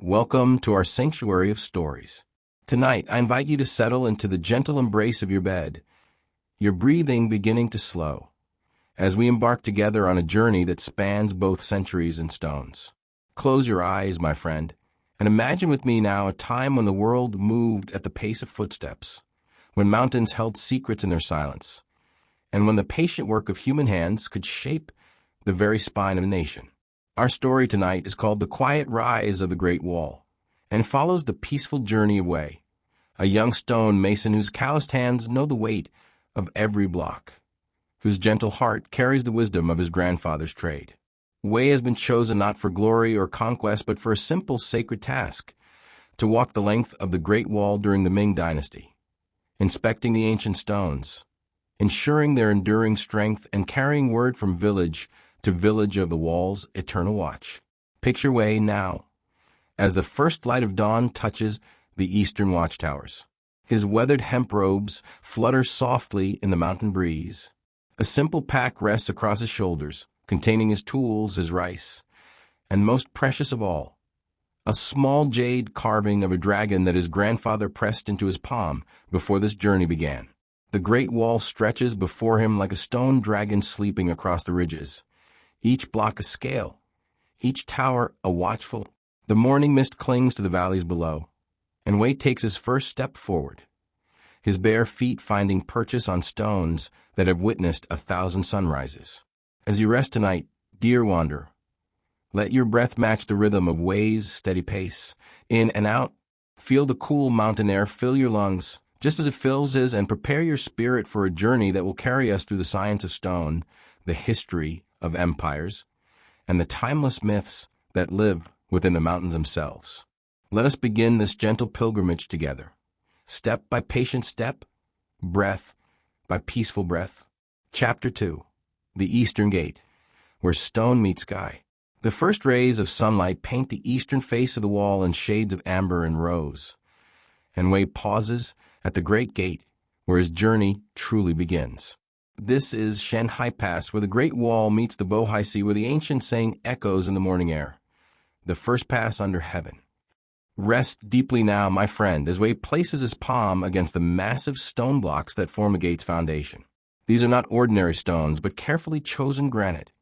Welcome to our sanctuary of stories. Tonight, I invite you to settle into the gentle embrace of your bed, your breathing beginning to slow, as we embark together on a journey that spans both centuries and stones. Close your eyes, my friend, and imagine with me now a time when the world moved at the pace of footsteps, when mountains held secrets in their silence, and when the patient work of human hands could shape the very spine of a nation. Our story tonight is called The Quiet Rise of the Great Wall, and follows the peaceful journey of Wei, a young stone mason whose calloused hands know the weight of every block, whose gentle heart carries the wisdom of his grandfather's trade. Wei has been chosen not for glory or conquest, but for a simple sacred task, to walk the length of the Great Wall during the Ming Dynasty, inspecting the ancient stones, ensuring their enduring strength, and carrying word from village to village of the wall's eternal watch. Picture Wei now, as the first light of dawn touches the eastern watchtowers. His weathered hemp robes flutter softly in the mountain breeze. A simple pack rests across his shoulders, containing his tools, his rice, and most precious of all, a small jade carving of a dragon that his grandfather pressed into his palm before this journey began. The great wall stretches before him like a stone dragon sleeping across the ridges, each block a scale, each tower a watchful. The morning mist clings to the valleys below, and Wei takes his first step forward, his bare feet finding purchase on stones that have witnessed 1,000 sunrises. As you rest tonight, dear wanderer, let your breath match the rhythm of Wei's steady pace. In and out, feel the cool mountain air fill your lungs, just as it fills his, and prepare your spirit for a journey that will carry us through the science of stone, the history of empires, and the timeless myths that live within the mountains themselves. Let us begin this gentle pilgrimage together, step by patient step, breath by peaceful breath. Chapter 2. The Eastern Gate, where stone meets sky. The first rays of sunlight paint the eastern face of the wall in shades of amber and rose, and Wei pauses at the great gate where his journey truly begins. This is Shanghai Pass, where the Great Wall meets the Bohai Sea, where the ancient saying echoes in the morning air. The first pass under heaven. Rest deeply now, my friend, as Wei places his palm against the massive stone blocks that form the gate's foundation. These are not ordinary stones, but carefully chosen granite,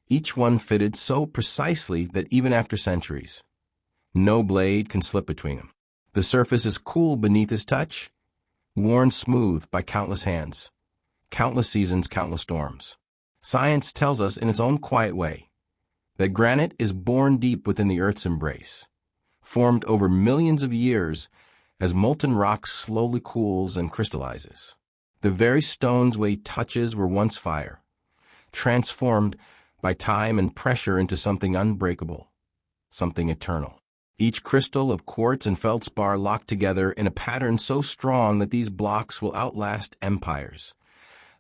each one fitted so precisely that even after centuries, no blade can slip between them. The surface is cool beneath his touch, worn smooth by countless hands, countless seasons, countless storms. Science tells us in its own quiet way that granite is born deep within the earth's embrace, formed over millions of years as molten rock slowly cools and crystallizes. The very stones Wei touches were once fire, transformed by time and pressure into something unbreakable, something eternal. Each crystal of quartz and feldspar locked together in a pattern so strong that these blocks will outlast empires,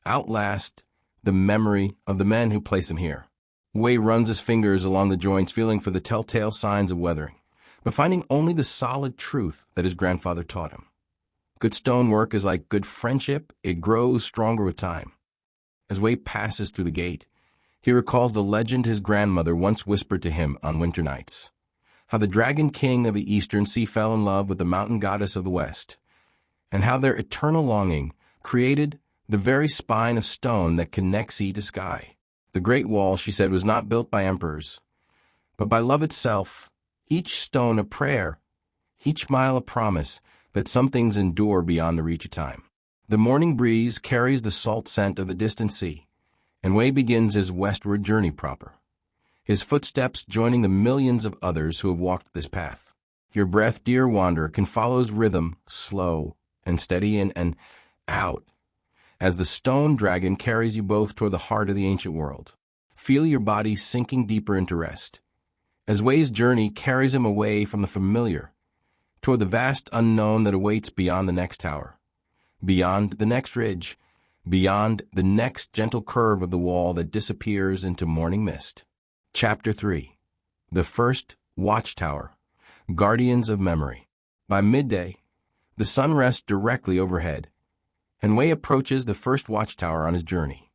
outlast the memory of the men who place them here. Wei runs his fingers along the joints, feeling for the telltale signs of weathering, but finding only the solid truth that his grandfather taught him. Good stonework is like good friendship, it grows stronger with time. As Wei passes through the gate, he recalls the legend his grandmother once whispered to him on winter nights, how the dragon king of the eastern sea fell in love with the mountain goddess of the west, and how their eternal longing created the very spine of stone that connects sea to sky. The Great Wall, she said, was not built by emperors, but by love itself, each stone a prayer, each mile a promise that some things endure beyond the reach of time. The morning breeze carries the salt scent of the distant sea, and Wei begins his westward journey proper, his footsteps joining the millions of others who have walked this path. Your breath, dear wanderer, can follow rhythm, slow and steady in and out, as the stone dragon carries you both toward the heart of the ancient world. Feel your body sinking deeper into rest, as Wei's journey carries him away from the familiar, toward the vast unknown that awaits beyond the next tower, beyond the next ridge, beyond the next gentle curve of the wall that disappears into morning mist. Chapter 3. The First Watchtower, Guardians of Memory. By midday, the sun rests directly overhead, and Wei approaches the first watchtower on his journey.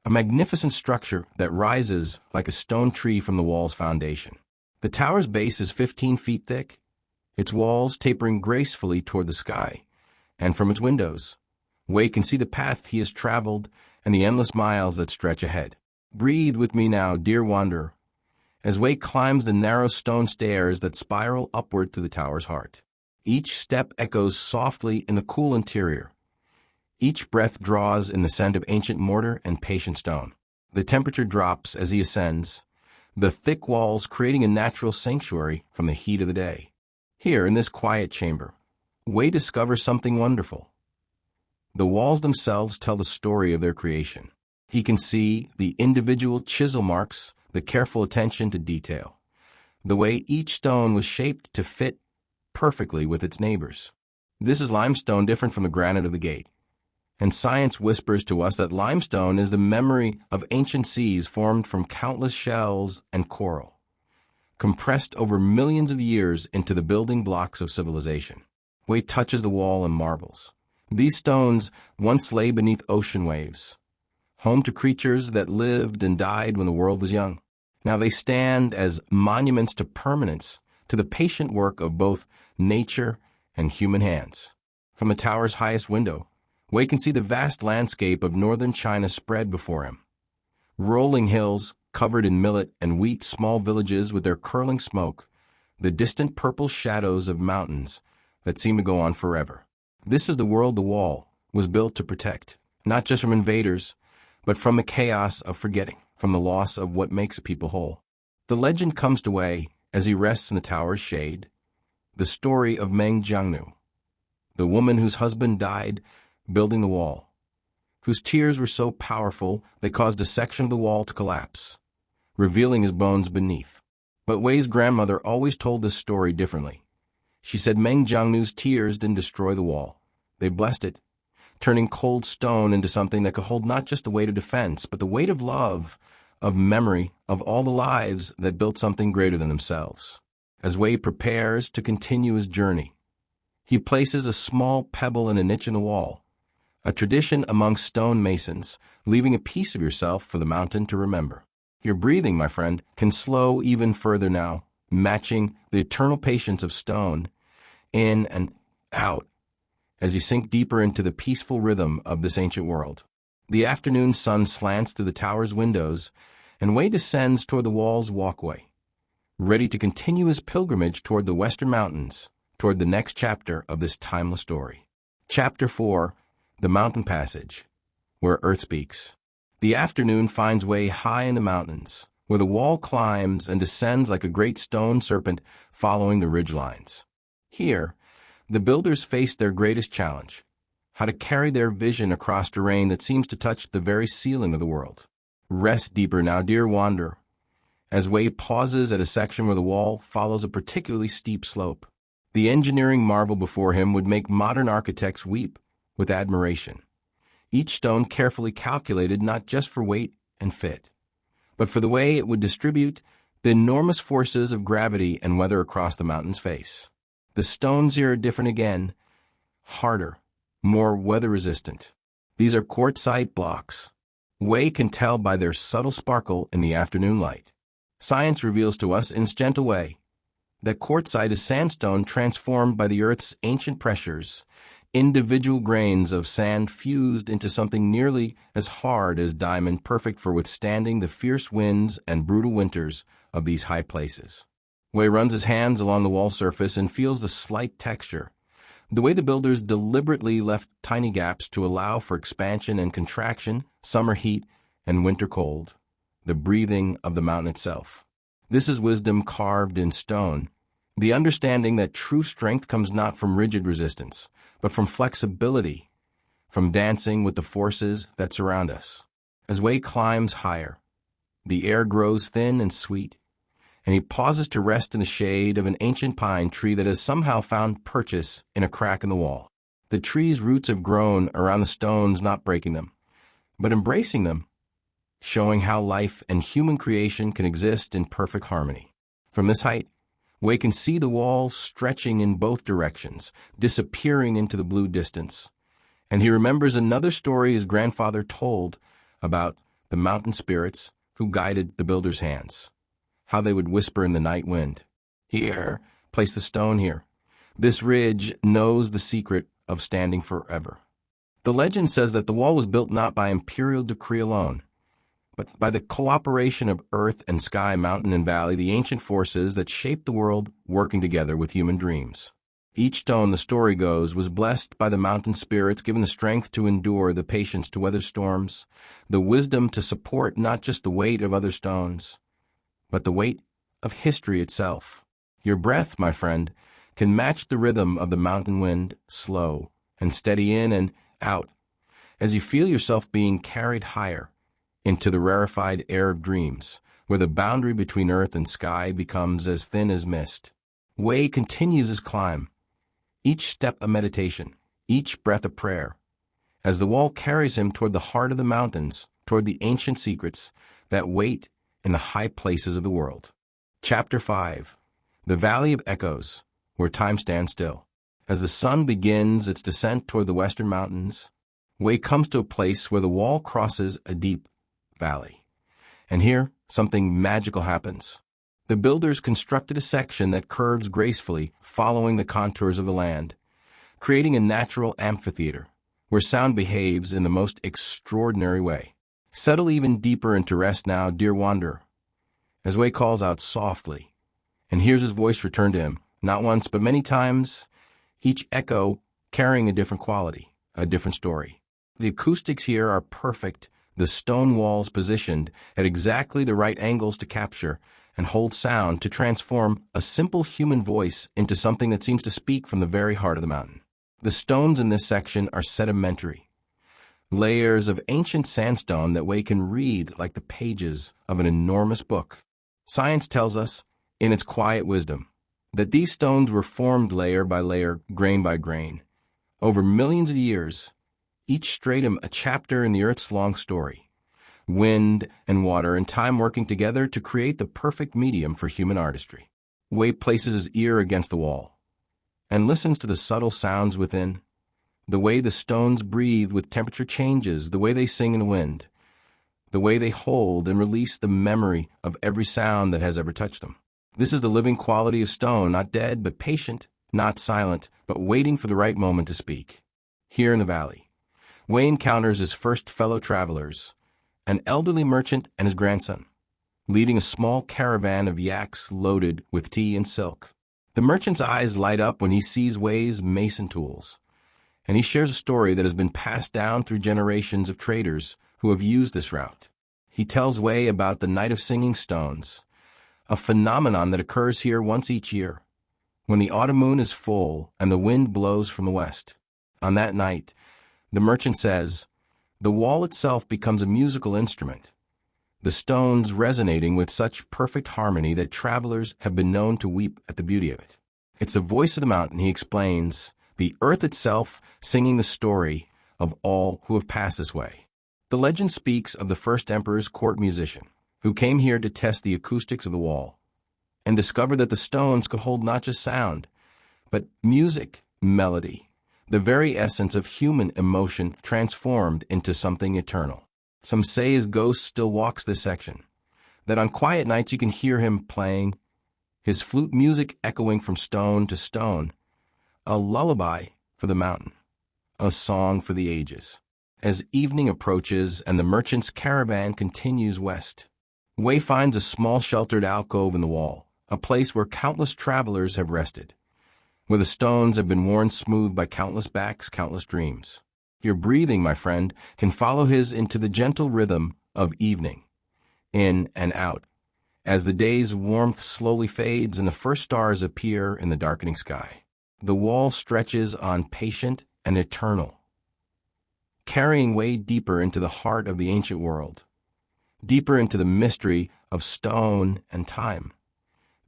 A magnificent structure that rises like a stone tree from the wall's foundation. The tower's base is 15 feet thick, its walls tapering gracefully toward the sky, and from its windows, Wei can see the path he has traveled and the endless miles that stretch ahead. Breathe with me now, dear wanderer, as Wei climbs the narrow stone stairs that spiral upward to the tower's heart. Each step echoes softly in the cool interior. Each breath draws in the scent of ancient mortar and patient stone. The temperature drops as he ascends, the thick walls creating a natural sanctuary from the heat of the day. Here, in this quiet chamber, Wei discovers something wonderful. The walls themselves tell the story of their creation. He can see the individual chisel marks, the careful attention to detail, the way each stone was shaped to fit perfectly with its neighbors. This is limestone, different from the granite of the gate. And science whispers to us that limestone is the memory of ancient seas formed from countless shells and coral, compressed over millions of years into the building blocks of civilization. Wei touches the wall and marvels. These stones once lay beneath ocean waves, home to creatures that lived and died when the world was young. Now they stand as monuments to permanence, to the patient work of both nature and human hands. From the tower's highest window, Wei can see the vast landscape of northern China spread before him. Rolling hills covered in millet and wheat, small villages with their curling smoke, the distant purple shadows of mountains that seem to go on forever. This is the world the wall was built to protect, not just from invaders, but from the chaos of forgetting, from the loss of what makes people whole. The legend comes to Wei as he rests in the tower's shade, the story of Ming Dynasty, the woman whose husband died building the wall, whose tears were so powerful they caused a section of the wall to collapse, revealing his bones beneath. But Wei's grandmother always told this story differently. She said Ming Dynasty's tears didn't destroy the wall. They blessed it, turning cold stone into something that could hold not just the weight of defense, but the weight of love, of memory, of all the lives that built something greater than themselves. As Wei prepares to continue his journey, he places a small pebble in a niche in the wall, a tradition among stone masons, leaving a piece of yourself for the mountain to remember. Your breathing, my friend, can slow even further now, matching the eternal patience of stone, in and out, as you sink deeper into the peaceful rhythm of this ancient world. The afternoon sun slants through the tower's windows, and Wei descends toward the wall's walkway, ready to continue his pilgrimage toward the western mountains, toward the next chapter of this timeless story. Chapter 4, The Mountain Passage, where Earth speaks. The afternoon finds Wei high in the mountains, where the wall climbs and descends like a great stone serpent following the ridgelines. Here, the builders face their greatest challenge, how to carry their vision across terrain that seems to touch the very ceiling of the world. Rest deeper now, dear wanderer, as Wei pauses at a section where the wall follows a particularly steep slope. The engineering marvel before him would make modern architects weep with admiration. Each stone carefully calculated not just for weight and fit, but for the way it would distribute the enormous forces of gravity and weather across the mountain's face. The stones here are different again, harder, more weather-resistant. These are quartzite blocks. Wei can tell by their subtle sparkle in the afternoon light. Science reveals to us in its gentle way that quartzite is sandstone transformed by the Earth's ancient pressures, individual grains of sand fused into something nearly as hard as diamond, perfect for withstanding the fierce winds and brutal winters of these high places. Wei runs his hands along the wall surface and feels the slight texture, the way the builders deliberately left tiny gaps to allow for expansion and contraction, summer heat and winter cold, the breathing of the mountain itself. This is wisdom carved in stone, the understanding that true strength comes not from rigid resistance, but from flexibility, from dancing with the forces that surround us. As Wei climbs higher, the air grows thin and sweet, and he pauses to rest in the shade of an ancient pine tree that has somehow found purchase in a crack in the wall. The tree's roots have grown around the stones, not breaking them, but embracing them, showing how life and human creation can exist in perfect harmony. From this height, Wei can see the wall stretching in both directions, disappearing into the blue distance, and he remembers another story his grandfather told about the mountain spirits who guided the builder's hands, how they would whisper in the night wind. Here, place the stone here. This ridge knows the secret of standing forever. The legend says that the wall was built not by imperial decree alone, but by the cooperation of earth and sky, mountain and valley, the ancient forces that shaped the world working together with human dreams. Each stone, the story goes, was blessed by the mountain spirits, given the strength to endure, the patience to weather storms, the wisdom to support not just the weight of other stones, but the weight of history itself. Your breath, my friend, can match the rhythm of the mountain wind, slow and steady in and out, as you feel yourself being carried higher into the rarefied air of dreams, where the boundary between earth and sky becomes as thin as mist. Wei continues his climb, each step a meditation, each breath a prayer, as the wall carries him toward the heart of the mountains, toward the ancient secrets that wait in the high places of the world. Chapter 5. The Valley of Echoes, where time stands still. As the sun begins its descent toward the western mountains, Wei comes to a place where the wall crosses a deep valley. And here, something magical happens. The builders constructed a section that curves gracefully, following the contours of the land, creating a natural amphitheater, where sound behaves in the most extraordinary way. Settle even deeper into rest now, dear wanderer, as Wei calls out softly, and hears his voice return to him, not once but many times, each echo carrying a different quality, a different story. The acoustics here are perfect, the stone walls positioned at exactly the right angles to capture and hold sound, to transform a simple human voice into something that seems to speak from the very heart of the mountain. The stones in this section are sedimentary, layers of ancient sandstone that Wei can read like the pages of an enormous book. Science tells us, in its quiet wisdom, that these stones were formed layer by layer, grain by grain, over millions of years, each stratum a chapter in the Earth's long story, wind and water and time working together to create the perfect medium for human artistry. Wei places his ear against the wall and listens to the subtle sounds within, the way the stones breathe with temperature changes, the way they sing in the wind, the way they hold and release the memory of every sound that has ever touched them. This is the living quality of stone, not dead, but patient, not silent, but waiting for the right moment to speak. Here in the valley, Wei encounters his first fellow travelers, an elderly merchant and his grandson, leading a small caravan of yaks loaded with tea and silk. The merchant's eyes light up when he sees Wei's mason tools, and he shares a story that has been passed down through generations of traders who have used this route. He tells Wei about the Night of Singing Stones, a phenomenon that occurs here once each year, when the autumn moon is full and the wind blows from the west. On that night, the merchant says, the wall itself becomes a musical instrument, the stones resonating with such perfect harmony that travelers have been known to weep at the beauty of it. It's the voice of the mountain, he explains, the earth itself singing the story of all who have passed this way. The legend speaks of the first emperor's court musician, who came here to test the acoustics of the wall, and discovered that the stones could hold not just sound, but music, melody, the very essence of human emotion transformed into something eternal. Some say his ghost still walks this section, that on quiet nights you can hear him playing, his flute music echoing from stone to stone, a lullaby for the mountain, a song for the ages. As evening approaches and the merchant's caravan continues west, Wei finds a small sheltered alcove in the wall, a place where countless travelers have rested, where the stones have been worn smooth by countless backs, countless dreams. Your breathing, my friend, can follow his into the gentle rhythm of evening, in and out, as the day's warmth slowly fades and the first stars appear in the darkening sky. The wall stretches on, patient and eternal, carrying Wei deeper into the heart of the ancient world, deeper into the mystery of stone and time,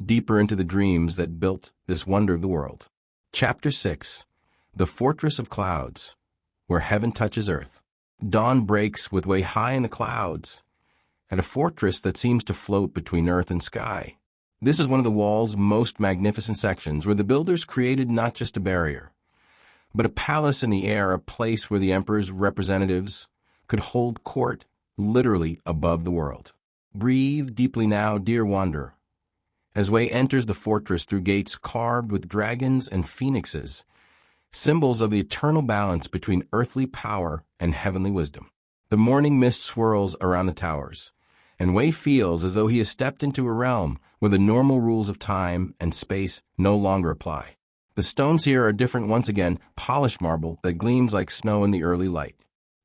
deeper into the dreams that built this wonder of the world. Chapter 6. The Fortress of Clouds, where heaven touches earth. Dawn breaks with Wei high in the clouds, at a fortress that seems to float between earth and sky. This is one of the wall's most magnificent sections, where the builders created not just a barrier, but a palace in the air, a place where the emperor's representatives could hold court literally above the world. Breathe deeply now, dear wanderer, as Wei enters the fortress through gates carved with dragons and phoenixes, symbols of the eternal balance between earthly power and heavenly wisdom. The morning mist swirls around the towers, and Wei feels as though he has stepped into a realm where the normal rules of time and space no longer apply. The stones here are different once again, polished marble that gleams like snow in the early light.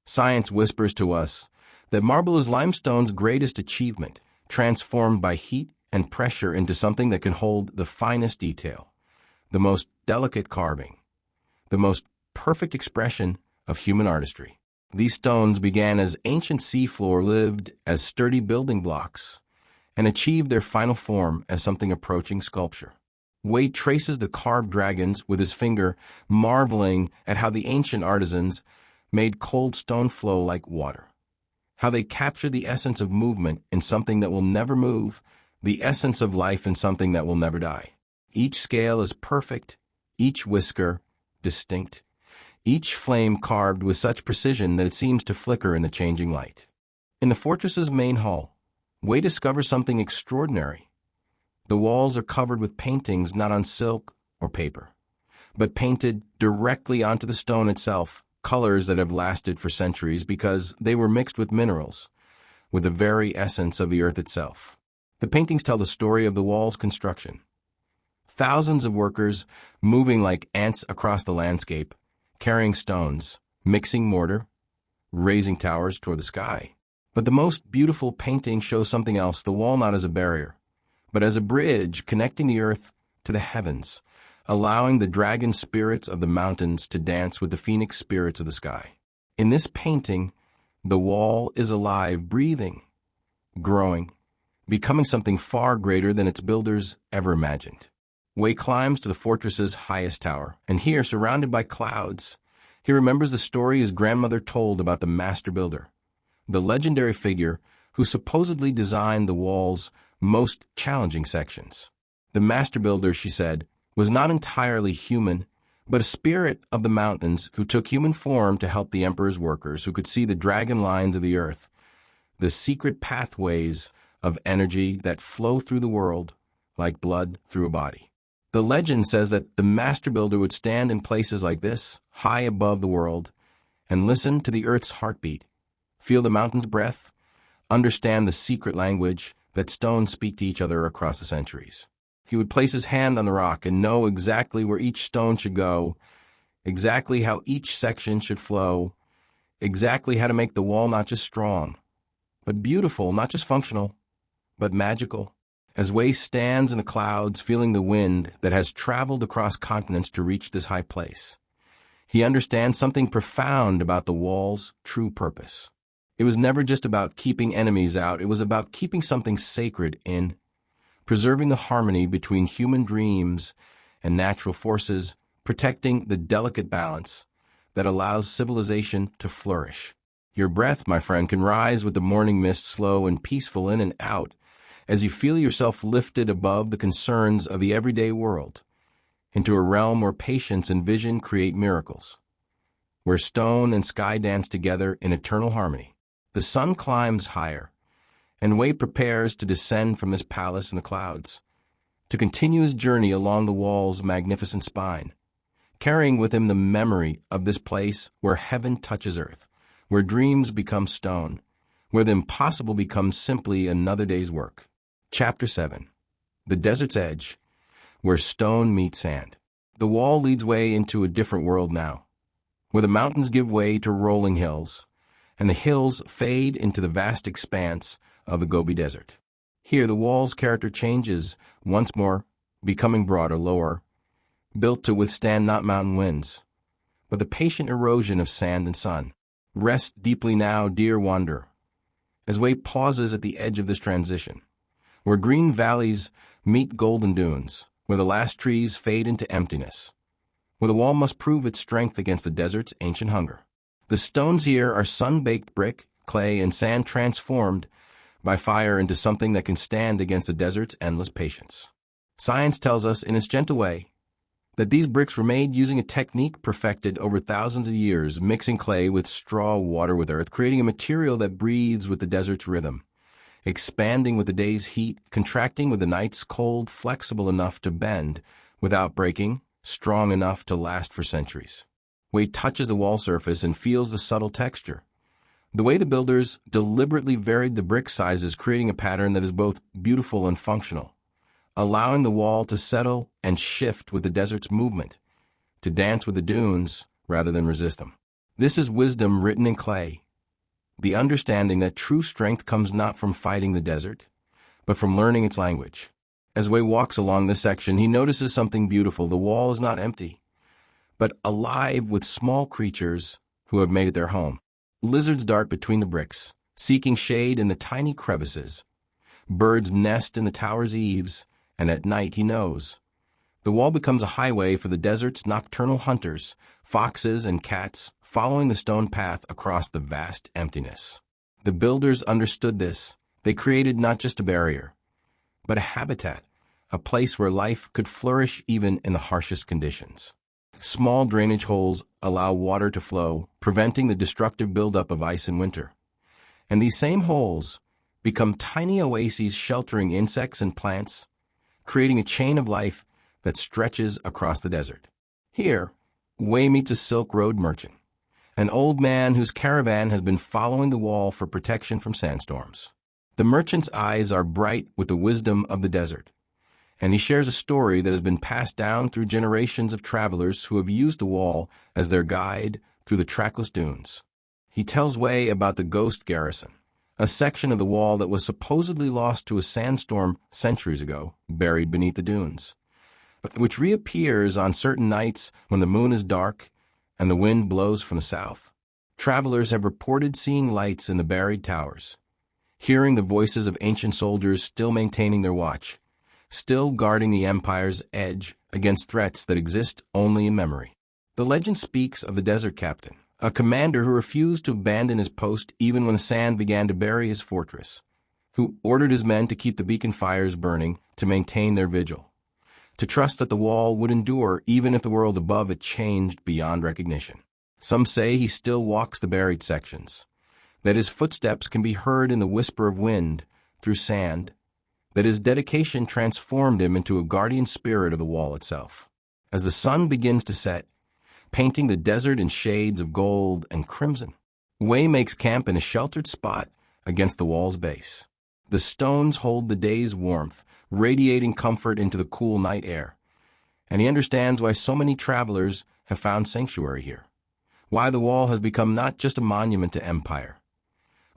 Science whispers to us that marble is limestone's greatest achievement, transformed by heat and pressure into something that can hold the finest detail, the most delicate carving, the most perfect expression of human artistry. These stones began as ancient seafloor, lived as sturdy building blocks, and achieved their final form as something approaching sculpture. Wei traces the carved dragons with his finger, marveling at how the ancient artisans made cold stone flow like water, how they captured the essence of movement in something that will never move, the essence of life in something that will never die. Each scale is perfect, each whisker distinct, each flame carved with such precision that it seems to flicker in the changing light. In the fortress's main hall, Wei discovers something extraordinary. The walls are covered with paintings not on silk or paper, but painted directly onto the stone itself, colors that have lasted for centuries because they were mixed with minerals, with the very essence of the earth itself. The paintings tell the story of the wall's construction. Thousands of workers moving like ants across the landscape, carrying stones, mixing mortar, raising towers toward the sky. But the most beautiful painting shows something else, the wall not as a barrier, but as a bridge connecting the earth to the heavens, allowing the dragon spirits of the mountains to dance with the phoenix spirits of the sky. In this painting, the wall is alive, breathing, growing, becoming something far greater than its builders ever imagined. Wei climbs to the fortress's highest tower, and here, surrounded by clouds, he remembers the story his grandmother told about the master builder, the legendary figure who supposedly designed the wall's most challenging sections. The master builder, she said, was not entirely human, but a spirit of the mountains who took human form to help the emperor's workers, who could see the dragon lines of the earth, the secret pathways of energy that flow through the world like blood through a body. The legend says that the master builder would stand in places like this, high above the world, and listen to the earth's heartbeat, feel the mountain's breath, understand the secret language that stones speak to each other across the centuries. He would place his hand on the rock and know exactly where each stone should go, exactly how each section should flow, exactly how to make the wall not just strong, but beautiful, not just functional, but magical. As Wei stands in the clouds, feeling the wind that has traveled across continents to reach this high place, he understands something profound about the wall's true purpose. It was never just about keeping enemies out, it was about keeping something sacred in, preserving the harmony between human dreams and natural forces, protecting the delicate balance that allows civilization to flourish. Your breath, my friend, can rise with the morning mist, slow and peaceful in and out, as you feel yourself lifted above the concerns of the everyday world, into a realm where patience and vision create miracles, where stone and sky dance together in eternal harmony. The sun climbs higher, and Wei prepares to descend from this palace in the clouds, to continue his journey along the wall's magnificent spine, carrying with him the memory of this place where heaven touches earth, where dreams become stone, where the impossible becomes simply another day's work. Chapter 7. The Desert's Edge, where stone meets sand. The wall leads Wei into a different world now, where the mountains give way to rolling hills, and the hills fade into the vast expanse of the Gobi Desert. Here, the wall's character changes once more, becoming broader, lower, built to withstand not mountain winds, but the patient erosion of sand and sun. Rest deeply now, dear wanderer, as Wei pauses at the edge of this transition, where green valleys meet golden dunes, where the last trees fade into emptiness, where the wall must prove its strength against the desert's ancient hunger. The stones here are sun-baked brick, clay, and sand transformed by fire into something that can stand against the desert's endless patience. Science tells us in its gentle way that these bricks were made using a technique perfected over thousands of years, mixing clay with straw, water with earth, creating a material that breathes with the desert's rhythm. expanding with the day's heat, contracting with the night's cold, flexible enough to bend without breaking, strong enough to last for centuries. Wei touches the wall surface and feels the subtle texture. The way the builders deliberately varied the brick sizes, creating a pattern that is both beautiful and functional, allowing the wall to settle and shift with the desert's movement, to dance with the dunes rather than resist them. This is wisdom written in clay, the understanding that true strength comes not from fighting the desert, but from learning its language. As Wei walks along this section, he notices something beautiful. The wall is not empty, but alive with small creatures who have made it their home. Lizards dart between the bricks, seeking shade in the tiny crevices. Birds nest in the tower's eaves, and at night, he knows, the wall becomes a highway for the desert's nocturnal hunters, foxes and cats, following the stone path across the vast emptiness. The builders understood this. They created not just a barrier, but a habitat, a place where life could flourish even in the harshest conditions. Small drainage holes allow water to flow, preventing the destructive buildup of ice in winter. And these same holes become tiny oases sheltering insects and plants, creating a chain of life that stretches across the desert. Here, Wei meets a Silk Road merchant, an old man whose caravan has been following the wall for protection from sandstorms. The merchant's eyes are bright with the wisdom of the desert, and he shares a story that has been passed down through generations of travelers who have used the wall as their guide through the trackless dunes. He tells Wei about the Ghost Garrison, a section of the wall that was supposedly lost to a sandstorm centuries ago, buried beneath the dunes, but which reappears on certain nights when the moon is dark and the wind blows from the south. Travelers have reported seeing lights in the buried towers, hearing the voices of ancient soldiers still maintaining their watch, still guarding the empire's edge against threats that exist only in memory. The legend speaks of the desert captain, a commander who refused to abandon his post even when the sand began to bury his fortress, who ordered his men to keep the beacon fires burning to maintain their vigil, to trust that the wall would endure even if the world above it changed beyond recognition. Some say he still walks the buried sections, that his footsteps can be heard in the whisper of wind through sand, that his dedication transformed him into a guardian spirit of the wall itself. As the sun begins to set, painting the desert in shades of gold and crimson, Wei makes camp in a sheltered spot against the wall's base. The stones hold the day's warmth, radiating comfort into the cool night air, and he understands why so many travelers have found sanctuary here, why the wall has become not just a monument to empire,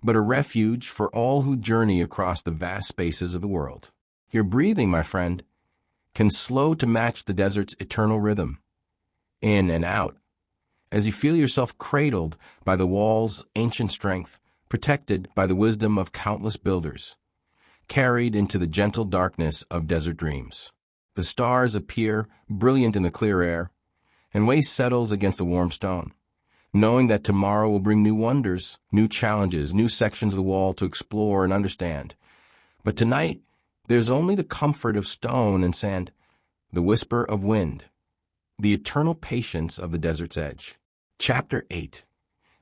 but a refuge for all who journey across the vast spaces of the world. Your breathing, my friend, can slow to match the desert's eternal rhythm, in and out, as you feel yourself cradled by the wall's ancient strength, protected by the wisdom of countless builders, carried into the gentle darkness of desert dreams. The stars appear brilliant in the clear air, and Wei settles against the warm stone, knowing that tomorrow will bring new wonders, new challenges, new sections of the wall to explore and understand. But tonight, there's only the comfort of stone and sand, the whisper of wind, the eternal patience of the desert's edge. Chapter 8.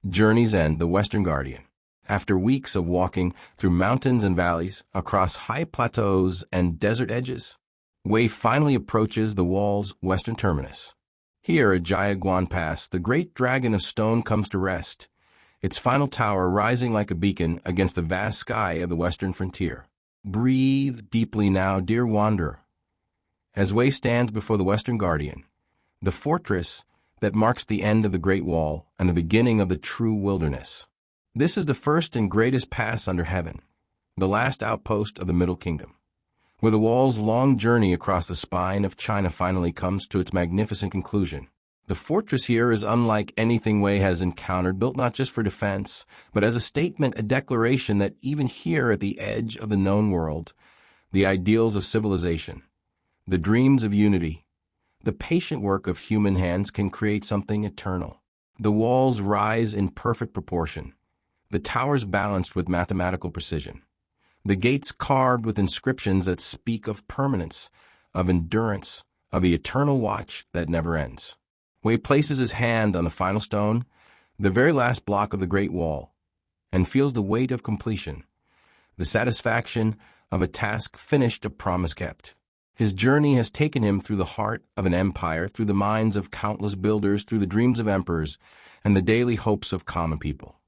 Journey's End, the Western Guardian. After weeks of walking through mountains and valleys, across high plateaus and desert edges, Wei finally approaches the wall's western terminus. Here at Jiaguan Pass, the great dragon of stone comes to rest, its final tower rising like a beacon against the vast sky of the western frontier. Breathe deeply now, dear wanderer, as Wei stands before the Western Guardian, the fortress that marks the end of the Great Wall and the beginning of the true wilderness. This is the first and greatest pass under heaven, the last outpost of the Middle Kingdom, where the wall's long journey across the spine of China finally comes to its magnificent conclusion. The fortress here is unlike anything Wei has encountered, built not just for defense, but as a statement, a declaration that even here at the edge of the known world, the ideals of civilization, the dreams of unity, the patient work of human hands can create something eternal. The walls rise in perfect proportion, the towers balanced with mathematical precision, the gates carved with inscriptions that speak of permanence, of endurance, of the eternal watch that never ends. Wei places his hand on the final stone, the very last block of the Great Wall, and feels the weight of completion, the satisfaction of a task finished, a promise kept. His journey has taken him through the heart of an empire, through the minds of countless builders, through the dreams of emperors, and the daily hopes of common people.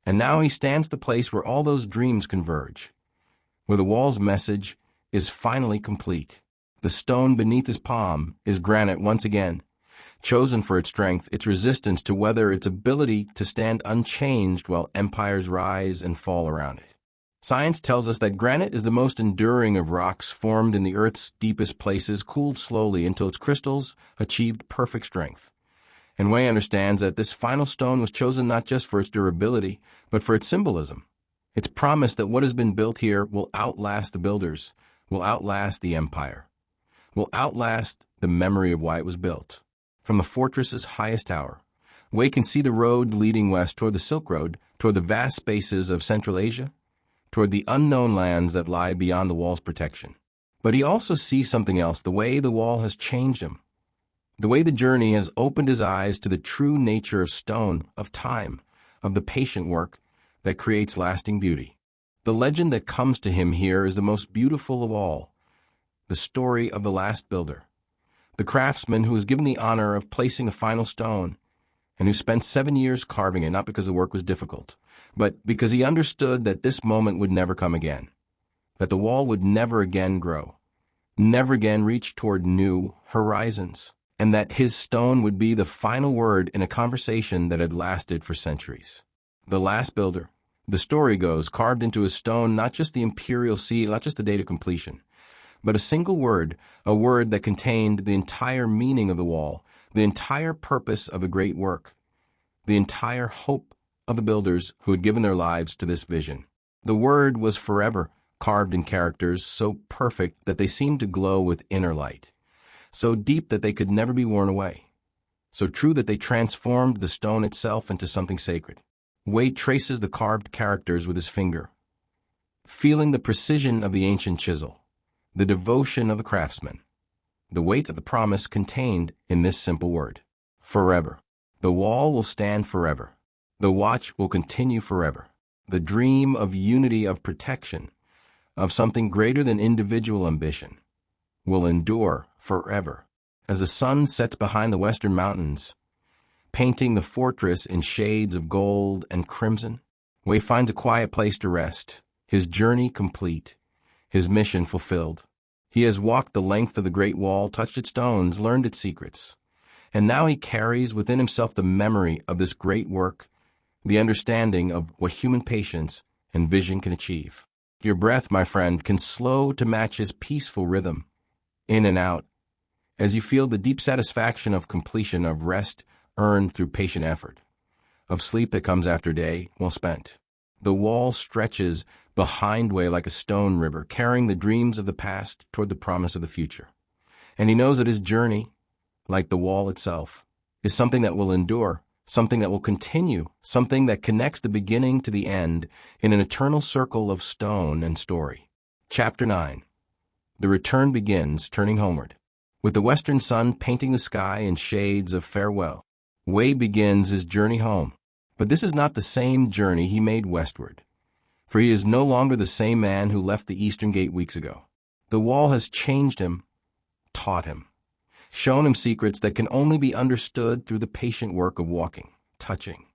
And now he stands at the place where all those dreams converge, where the wall's message is finally complete. The stone beneath his palm is granite once again, chosen for its strength, its resistance to weather, its ability to stand unchanged while empires rise and fall around it. Science tells us that granite is the most enduring of rocks formed in the Earth's deepest places, cooled slowly until its crystals achieved perfect strength. And Wei understands that this final stone was chosen not just for its durability, but for its symbolism. Its promise that what has been built here will outlast the builders, will outlast the empire, will outlast the memory of why it was built. From the fortress's highest tower, Wei can see the road leading west toward the Silk Road, toward the vast spaces of Central Asia, toward the unknown lands that lie beyond the wall's protection. But he also sees something else, the way the wall has changed him, the way the journey has opened his eyes to the true nature of stone, of time, of the patient work that creates lasting beauty. The legend that comes to him here is the most beautiful of all, the story of the last builder, the craftsman who was given the honor of placing the final stone and who spent 7 years carving it, not because the work was difficult, but because he understood that this moment would never come again, that the wall would never again grow, never again reach toward new horizons, and that his stone would be the final word in a conversation that had lasted for centuries. The last builder, the story goes, carved into his stone not just the imperial seal, not just the date of completion, but a single word, a word that contained the entire meaning of the wall, the entire purpose of a great work, the entire hope of the builders who had given their lives to this vision. The word was forever, carved in characters so perfect that they seemed to glow with inner light, so deep that they could never be worn away, so true that they transformed the stone itself into something sacred. Wei traces the carved characters with his finger, feeling the precision of the ancient chisel, the devotion of the craftsman, the weight of the promise contained in this simple word: forever. The wall will stand forever. The watch will continue forever. The dream of unity, of protection, of something greater than individual ambition, will endure forever. As the sun sets behind the western mountains, painting the fortress in shades of gold and crimson, Wei finds a quiet place to rest, his journey complete, his mission fulfilled. He has walked the length of the Great Wall, touched its stones, learned its secrets, and now he carries within himself the memory of this great work, the understanding of what human patience and vision can achieve. Your breath, my friend, can slow to match his peaceful rhythm, in and out, as you feel the deep satisfaction of completion, of rest earned through patient effort, of sleep that comes after day well spent. The wall stretches behind Wei like a stone river, carrying the dreams of the past toward the promise of the future. And he knows that his journey, like the wall itself, is something that will endure, something that will continue, something that connects the beginning to the end in an eternal circle of stone and story. Chapter 9. The return begins, turning homeward. With the western sun painting the sky in shades of farewell, Wei begins his journey home. But this is not the same journey he made westward, for he is no longer the same man who left the eastern gate weeks ago. The wall has changed him, taught him, shown him secrets that can only be understood through the patient work of walking, touching,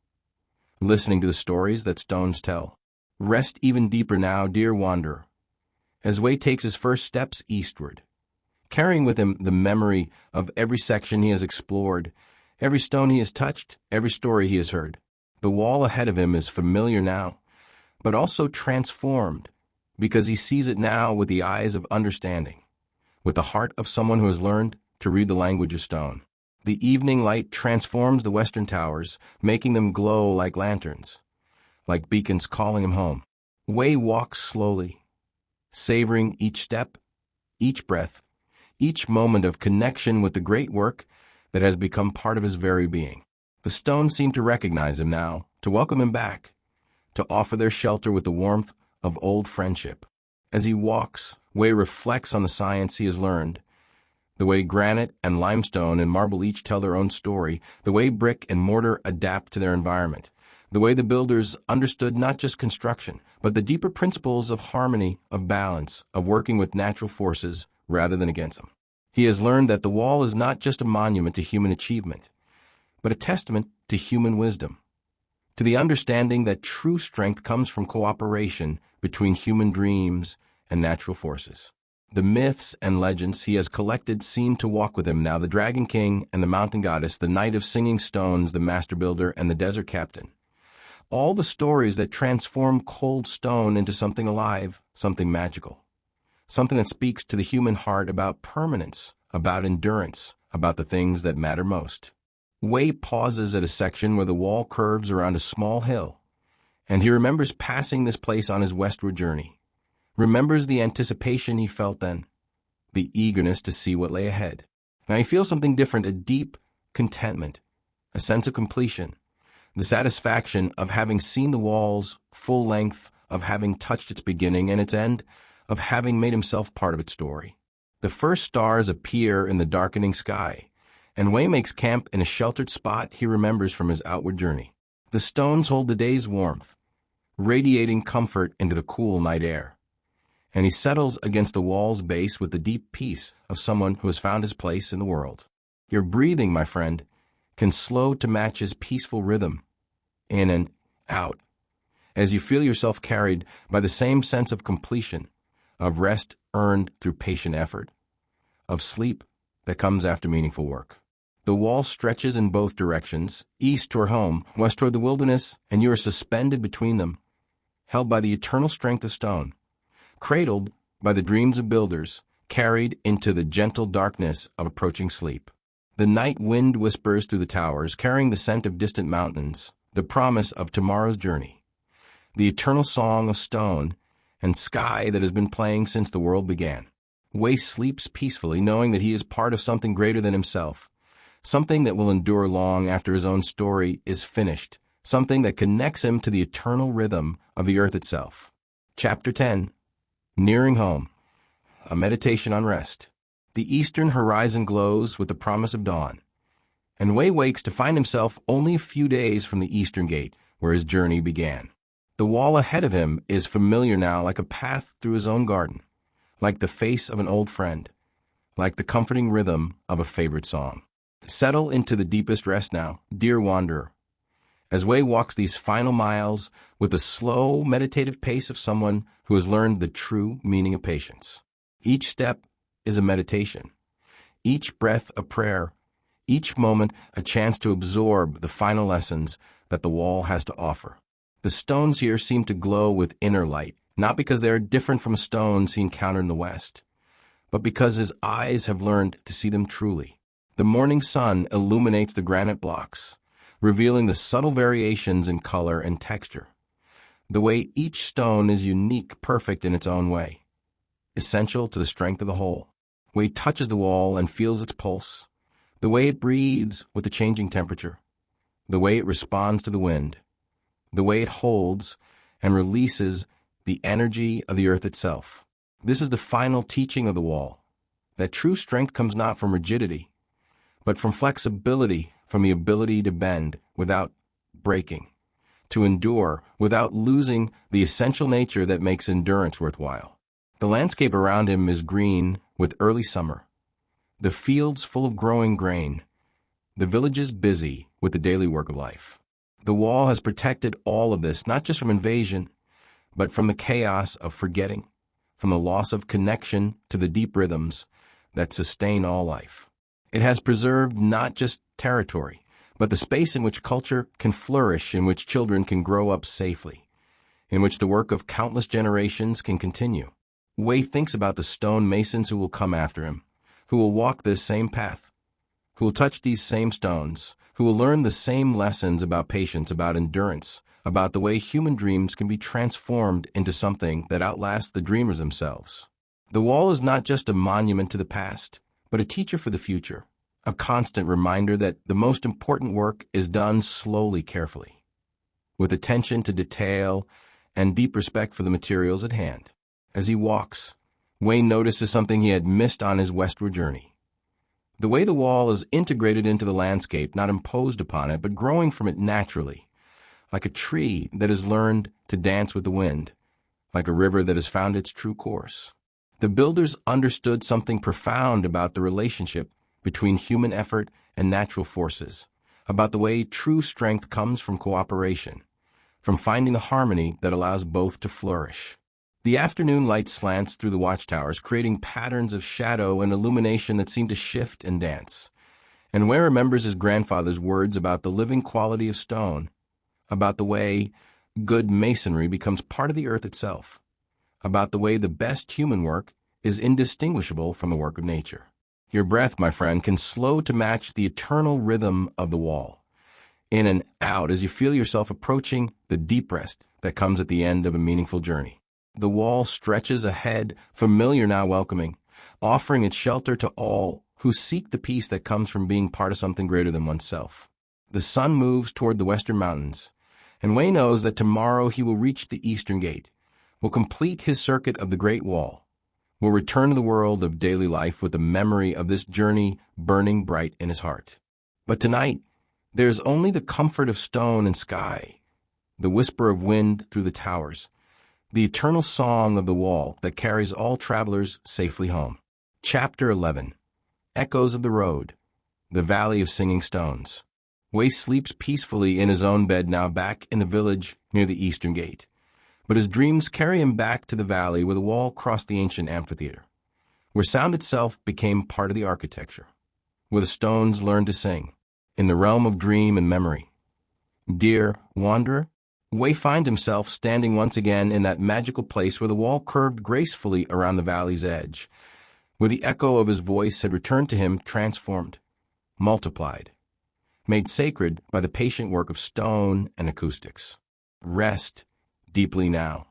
listening to the stories that stones tell. Rest even deeper now, dear wanderer, as Wei takes his first steps eastward, carrying with him the memory of every section he has explored, every stone he has touched, every story he has heard. The wall ahead of him is familiar now, but also transformed, because he sees it now with the eyes of understanding, with the heart of someone who has learned to read the language of stone. The evening light transforms the western towers, making them glow like lanterns, like beacons calling him home. Wei walks slowly, savoring each step, each breath, each moment of connection with the great work that has become part of his very being. The stones seem to recognize him now, to welcome him back, to offer their shelter with the warmth of old friendship. As he walks, Wei reflects on the science he has learned, the way granite and limestone and marble each tell their own story, the way brick and mortar adapt to their environment, the way the builders understood not just construction, but the deeper principles of harmony, of balance, of working with natural forces rather than against them. He has learned that the wall is not just a monument to human achievement, but a testament to human wisdom, to the understanding that true strength comes from cooperation between human dreams and natural forces. The myths and legends he has collected seem to walk with him now, the Dragon King and the Mountain Goddess, the Knight of Singing Stones, the Master Builder, and the Desert Captain. All the stories that transform cold stone into something alive, something magical. Something that speaks to the human heart about permanence, about endurance, about the things that matter most. Wei pauses at a section where the wall curves around a small hill, and he remembers passing this place on his westward journey. Remembers the anticipation he felt then, the eagerness to see what lay ahead. Now he feels something different, a deep contentment, a sense of completion, the satisfaction of having seen the wall's full length, of having touched its beginning and its end, of having made himself part of its story. The first stars appear in the darkening sky, and Wei makes camp in a sheltered spot he remembers from his outward journey. The stones hold the day's warmth, radiating comfort into the cool night air, and he settles against the wall's base with the deep peace of someone who has found his place in the world. Your breathing, my friend, can slow to match his peaceful rhythm, in and out, as you feel yourself carried by the same sense of completion, of rest earned through patient effort, of sleep that comes after meaningful work. The wall stretches in both directions, east toward home, west toward the wilderness, and you are suspended between them, held by the eternal strength of stone, cradled by the dreams of builders, carried into the gentle darkness of approaching sleep. The night wind whispers through the towers, carrying the scent of distant mountains, the promise of tomorrow's journey, the eternal song of stone and sky that has been playing since the world began. Wei sleeps peacefully, knowing that he is part of something greater than himself, something that will endure long after his own story is finished, something that connects him to the eternal rhythm of the earth itself. Chapter 10. Nearing Home. A meditation on rest. The eastern horizon glows with the promise of dawn, and Wei wakes to find himself only a few days from the eastern gate where his journey began. The wall ahead of him is familiar now, like a path through his own garden, like the face of an old friend, like the comforting rhythm of a favorite song. Settle into the deepest rest now, dear wanderer, as Wei walks these final miles with the slow, meditative pace of someone who has learned the true meaning of patience. Each step is a meditation, each breath a prayer, each moment a chance to absorb the final lessons that the wall has to offer. The stones here seem to glow with inner light, not because they are different from stones he encountered in the West, but because his eyes have learned to see them truly. The morning sun illuminates the granite blocks, revealing the subtle variations in color and texture. The way each stone is unique, perfect in its own way, essential to the strength of the whole. Wei touches the wall and feels its pulse, the way it breathes with the changing temperature, the way it responds to the wind, the way it holds and releases the energy of the earth itself. This is the final teaching of the wall, that true strength comes not from rigidity, but from flexibility, from the ability to bend without breaking, to endure without losing the essential nature that makes endurance worthwhile. The landscape around him is green with early summer, the fields full of growing grain, the villages busy with the daily work of life. The wall has protected all of this, not just from invasion, but from the chaos of forgetting, from the loss of connection to the deep rhythms that sustain all life. It has preserved not just territory, but the space in which culture can flourish, in which children can grow up safely, in which the work of countless generations can continue. Wei thinks about the stone masons who will come after him, who will walk this same path, who will touch these same stones, who will learn the same lessons about patience, about endurance, about the way human dreams can be transformed into something that outlasts the dreamers themselves. The wall is not just a monument to the past, but a teacher for the future, a constant reminder that the most important work is done slowly, carefully, with attention to detail and deep respect for the materials at hand. As he walks, Wei notices something he had missed on his westward journey. The way the wall is integrated into the landscape, not imposed upon it, but growing from it naturally, like a tree that has learned to dance with the wind, like a river that has found its true course. The builders understood something profound about the relationship between human effort and natural forces, about the way true strength comes from cooperation, from finding the harmony that allows both to flourish. The afternoon light slants through the watchtowers, creating patterns of shadow and illumination that seem to shift and dance. And Wei remembers his grandfather's words about the living quality of stone, about the way good masonry becomes part of the earth itself, about the way the best human work is indistinguishable from the work of nature. Your breath, my friend, can slow to match the eternal rhythm of the wall, in and out as you feel yourself approaching the deep rest that comes at the end of a meaningful journey. The wall stretches ahead, familiar now welcoming, offering its shelter to all who seek the peace that comes from being part of something greater than oneself. The sun moves toward the western mountains, and Wei knows that tomorrow he will reach the eastern gate, will complete his circuit of the Great Wall, will return to the world of daily life with the memory of this journey burning bright in his heart. But tonight, there is only the comfort of stone and sky, the whisper of wind through the towers, the eternal song of the wall that carries all travelers safely home. Chapter 11. Echoes of the Road, the Valley of Singing Stones. Wei sleeps peacefully in his own bed now back in the village near the eastern gate, but his dreams carry him back to the valley where the wall crossed the ancient amphitheater, where sound itself became part of the architecture, where the stones learned to sing, in the realm of dream and memory. Dear wanderer, Wei finds himself standing once again in that magical place where the wall curved gracefully around the valley's edge, where the echo of his voice had returned to him transformed, multiplied, made sacred by the patient work of stone and acoustics. Rest deeply now,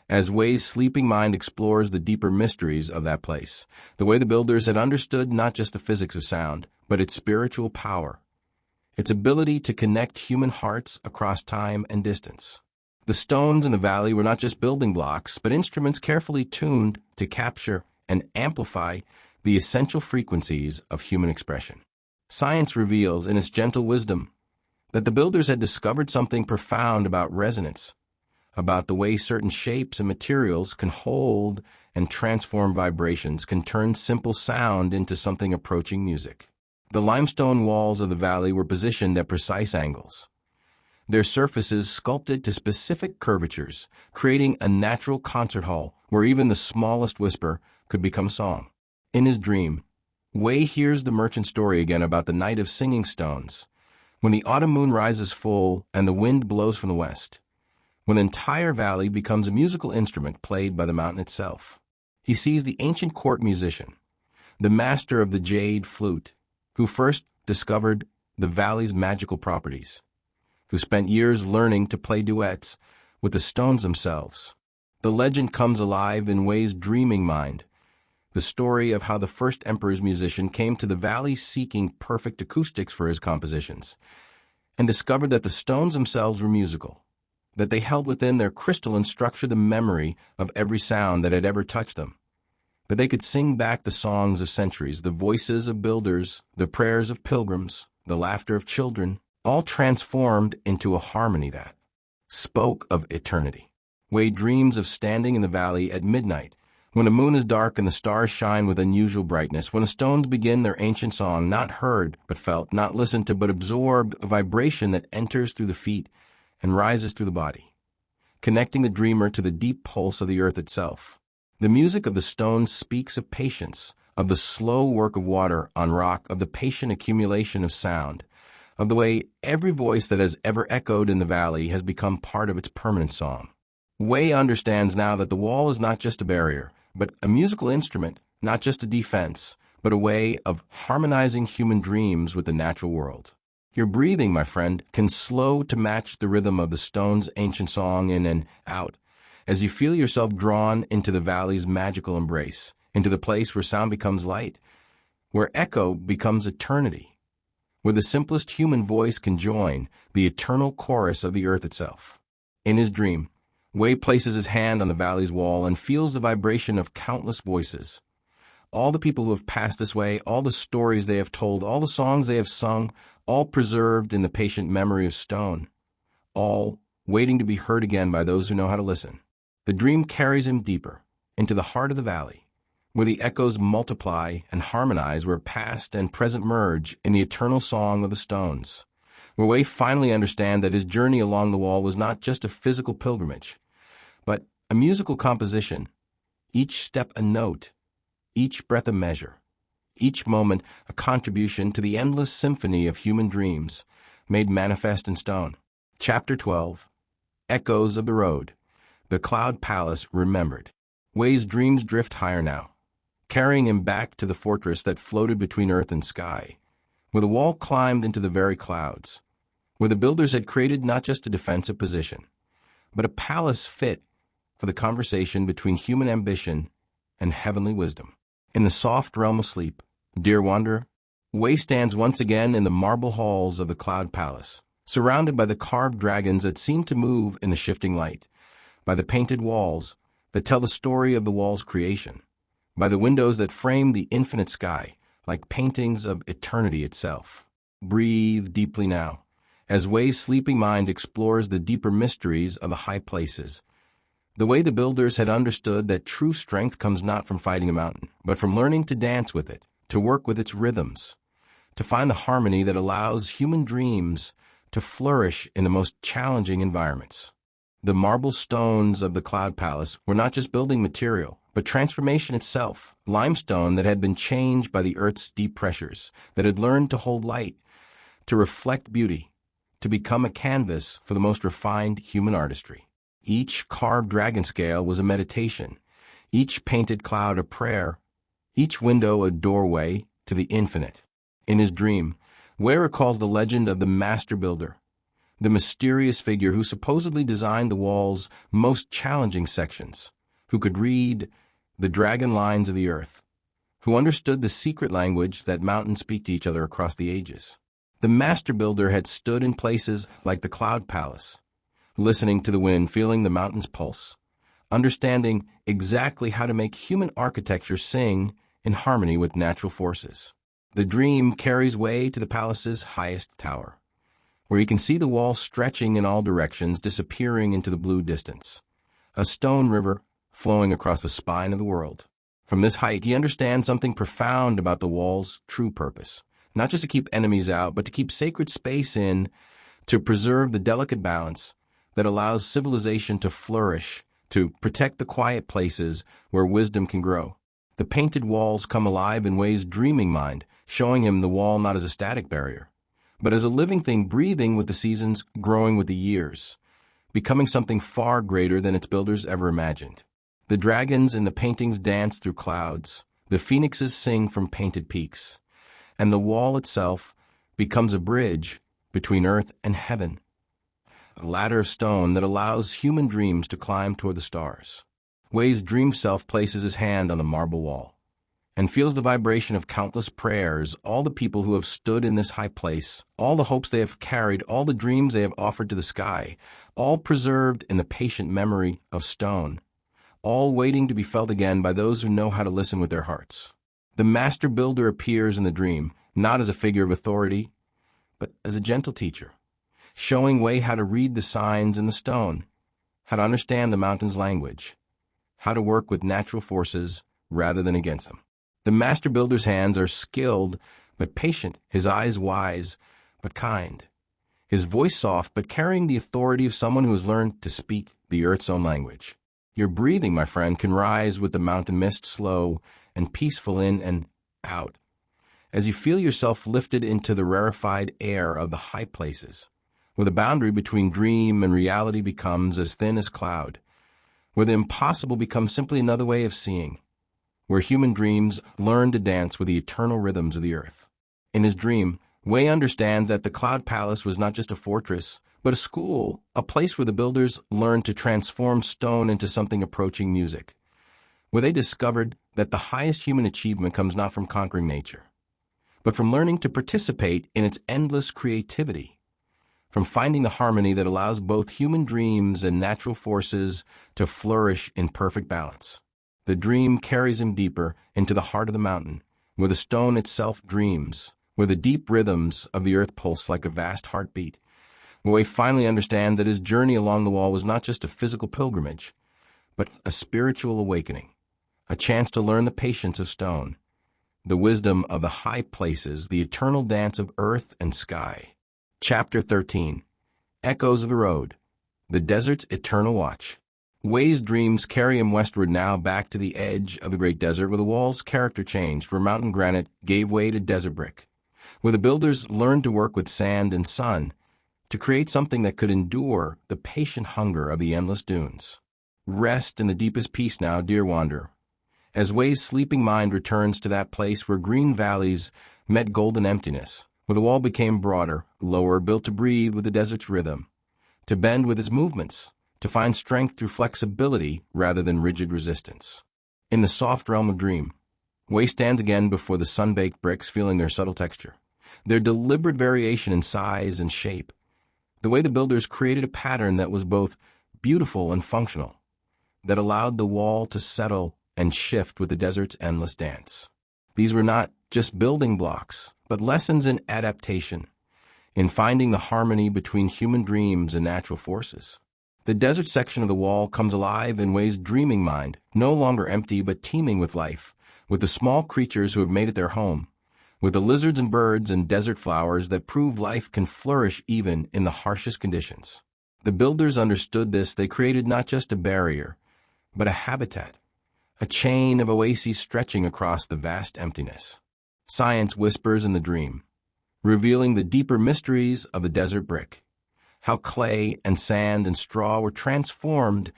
as Wei's sleeping mind explores the deeper mysteries of that place, the way the builders had understood not just the physics of sound, but its spiritual power, its ability to connect human hearts across time and distance. The stones in the valley were not just building blocks, but instruments carefully tuned to capture and amplify the essential frequencies of human expression. Science reveals in its gentle wisdom that the builders had discovered something profound about resonance, about the way certain shapes and materials can hold and transform vibrations, can turn simple sound into something approaching music. The limestone walls of the valley were positioned at precise angles, their surfaces sculpted to specific curvatures, creating a natural concert hall where even the smallest whisper could become song. In his dream, Wei hears the merchant story again about the night of singing stones, when the autumn moon rises full and the wind blows from the west, when the entire valley becomes a musical instrument played by the mountain itself. He sees the ancient court musician, the master of the jade flute, who first discovered the valley's magical properties, who spent years learning to play duets with the stones themselves. The legend comes alive in Wei's dreaming mind, the story of how the first emperor's musician came to the valley seeking perfect acoustics for his compositions, and discovered that the stones themselves were musical, that they held within their crystalline structure the memory of every sound that had ever touched them, that they could sing back the songs of centuries, the voices of builders, the prayers of pilgrims, the laughter of children, all transformed into a harmony that spoke of eternity. Wei dreams of standing in the valley at midnight, when the moon is dark and the stars shine with unusual brightness, when the stones begin their ancient song, not heard but felt, not listened to but absorbed, a vibration that enters through the feet and rises through the body, connecting the dreamer to the deep pulse of the earth itself. The music of the stones speaks of patience, of the slow work of water on rock, of the patient accumulation of sound, of the way every voice that has ever echoed in the valley has become part of its permanent song. Wei understands now that the wall is not just a barrier, but a musical instrument, not just a defense, but a way of harmonizing human dreams with the natural world. Your breathing, my friend, can slow to match the rhythm of the stone's ancient song in and out, as you feel yourself drawn into the valley's magical embrace, into the place where sound becomes light, where echo becomes eternity, where the simplest human voice can join the eternal chorus of the earth itself. In his dream, Wei places his hand on the valley's wall and feels the vibration of countless voices. All the people who have passed this way, all the stories they have told, all the songs they have sung, all preserved in the patient memory of stone, all waiting to be heard again by those who know how to listen. The dream carries him deeper, into the heart of the valley, where the echoes multiply and harmonize, where past and present merge in the eternal song of the stones, where Wei finally understands that his journey along the wall was not just a physical pilgrimage, but a musical composition, each step a note, each breath a measure, each moment a contribution to the endless symphony of human dreams made manifest in stone. Chapter 12. Echoes of the Road. The Cloud Palace Remembered. Wei's dreams drift higher now, carrying him back to the fortress that floated between earth and sky, where the wall climbed into the very clouds, where the builders had created not just a defensive position, but a palace fit for the conversation between human ambition and heavenly wisdom. In the soft realm of sleep, dear wanderer, Wei stands once again in the marble halls of the Cloud Palace, surrounded by the carved dragons that seem to move in the shifting light, by the painted walls that tell the story of the wall's creation, by the windows that frame the infinite sky like paintings of eternity itself. Breathe deeply now, as Wei's sleeping mind explores the deeper mysteries of the high places, the way the builders had understood that true strength comes not from fighting a mountain, but from learning to dance with it, to work with its rhythms, to find the harmony that allows human dreams to flourish in the most challenging environments. The marble stones of the Cloud Palace were not just building material, but transformation itself, limestone that had been changed by the earth's deep pressures, that had learned to hold light, to reflect beauty, to become a canvas for the most refined human artistry. Each carved dragon scale was a meditation, each painted cloud a prayer, each window a doorway to the infinite. In his dream, Wei recalls the legend of the master builder, the mysterious figure who supposedly designed the wall's most challenging sections, who could read the dragon lines of the earth, who understood the secret language that mountains speak to each other across the ages. The master builder had stood in places like the Cloud Palace, listening to the wind, feeling the mountain's pulse, understanding exactly how to make human architecture sing in harmony with natural forces. The dream carries Wei to the palace's highest tower, where he can see the wall stretching in all directions, disappearing into the blue distance, a stone river flowing across the spine of the world. From this height, he understands something profound about the wall's true purpose, not just to keep enemies out, but to keep sacred space in, to preserve the delicate balance that allows civilization to flourish, to protect the quiet places where wisdom can grow. The painted walls come alive in Wei's dreaming mind, showing him the wall not as a static barrier, but as a living thing breathing with the seasons, growing with the years, becoming something far greater than its builders ever imagined. The dragons in the paintings dance through clouds, the phoenixes sing from painted peaks, and the wall itself becomes a bridge between earth and heaven, a ladder of stone that allows human dreams to climb toward the stars. Wei's dream self places his hand on the marble wall and feels the vibration of countless prayers, all the people who have stood in this high place, all the hopes they have carried, all the dreams they have offered to the sky, all preserved in the patient memory of stone, all waiting to be felt again by those who know how to listen with their hearts. The master builder appears in the dream, not as a figure of authority, but as a gentle teacher, showing Wei how to read the signs in the stone, how to understand the mountain's language, how to work with natural forces rather than against them. The master builder's hands are skilled but patient, his eyes wise but kind, his voice soft but carrying the authority of someone who has learned to speak the earth's own language. Your breathing, my friend, can rise with the mountain mist, slow and peaceful in and out, as you feel yourself lifted into the rarefied air of the high places, where the boundary between dream and reality becomes as thin as cloud, where the impossible becomes simply another way of seeing, where human dreams learn to dance with the eternal rhythms of the earth. In his dream, Wei understands that the Cloud Palace was not just a fortress, but a school, a place where the builders learned to transform stone into something approaching music, where they discovered that the highest human achievement comes not from conquering nature, but from learning to participate in its endless creativity, from finding the harmony that allows both human dreams and natural forces to flourish in perfect balance. The dream carries him deeper into the heart of the mountain, where the stone itself dreams, where the deep rhythms of the earth pulse like a vast heartbeat, Wei finally understands that his journey along the wall was not just a physical pilgrimage, but a spiritual awakening, a chance to learn the patience of stone, the wisdom of the high places, the eternal dance of earth and sky. Chapter 13. Echoes of the Road. The Desert's Eternal Watch. Wei's dreams carry him westward now, back to the edge of the great desert, where the wall's character changed, where mountain granite gave way to desert brick, where the builders learned to work with sand and sun to create something that could endure the patient hunger of the endless dunes. Rest in the deepest peace now, dear wanderer, as Wei's sleeping mind returns to that place where green valleys met golden emptiness, where the wall became broader, lower, built to breathe with the desert's rhythm, to bend with its movements, to find strength through flexibility rather than rigid resistance. In the soft realm of dream, Wei stands again before the sun-baked bricks, feeling their subtle texture, their deliberate variation in size and shape, the way the builders created a pattern that was both beautiful and functional, that allowed the wall to settle and shift with the desert's endless dance. These were not just building blocks, but lessons in adaptation, in finding the harmony between human dreams and natural forces. The desert section of the wall comes alive in Wei's dreaming mind, no longer empty but teeming with life, with the small creatures who have made it their home, with the lizards and birds and desert flowers that prove life can flourish even in the harshest conditions. The builders understood this. They created not just a barrier, but a habitat, a chain of oases stretching across the vast emptiness. Science whispers in the dream, revealing the deeper mysteries of the desert brick, how clay and sand and straw were transformed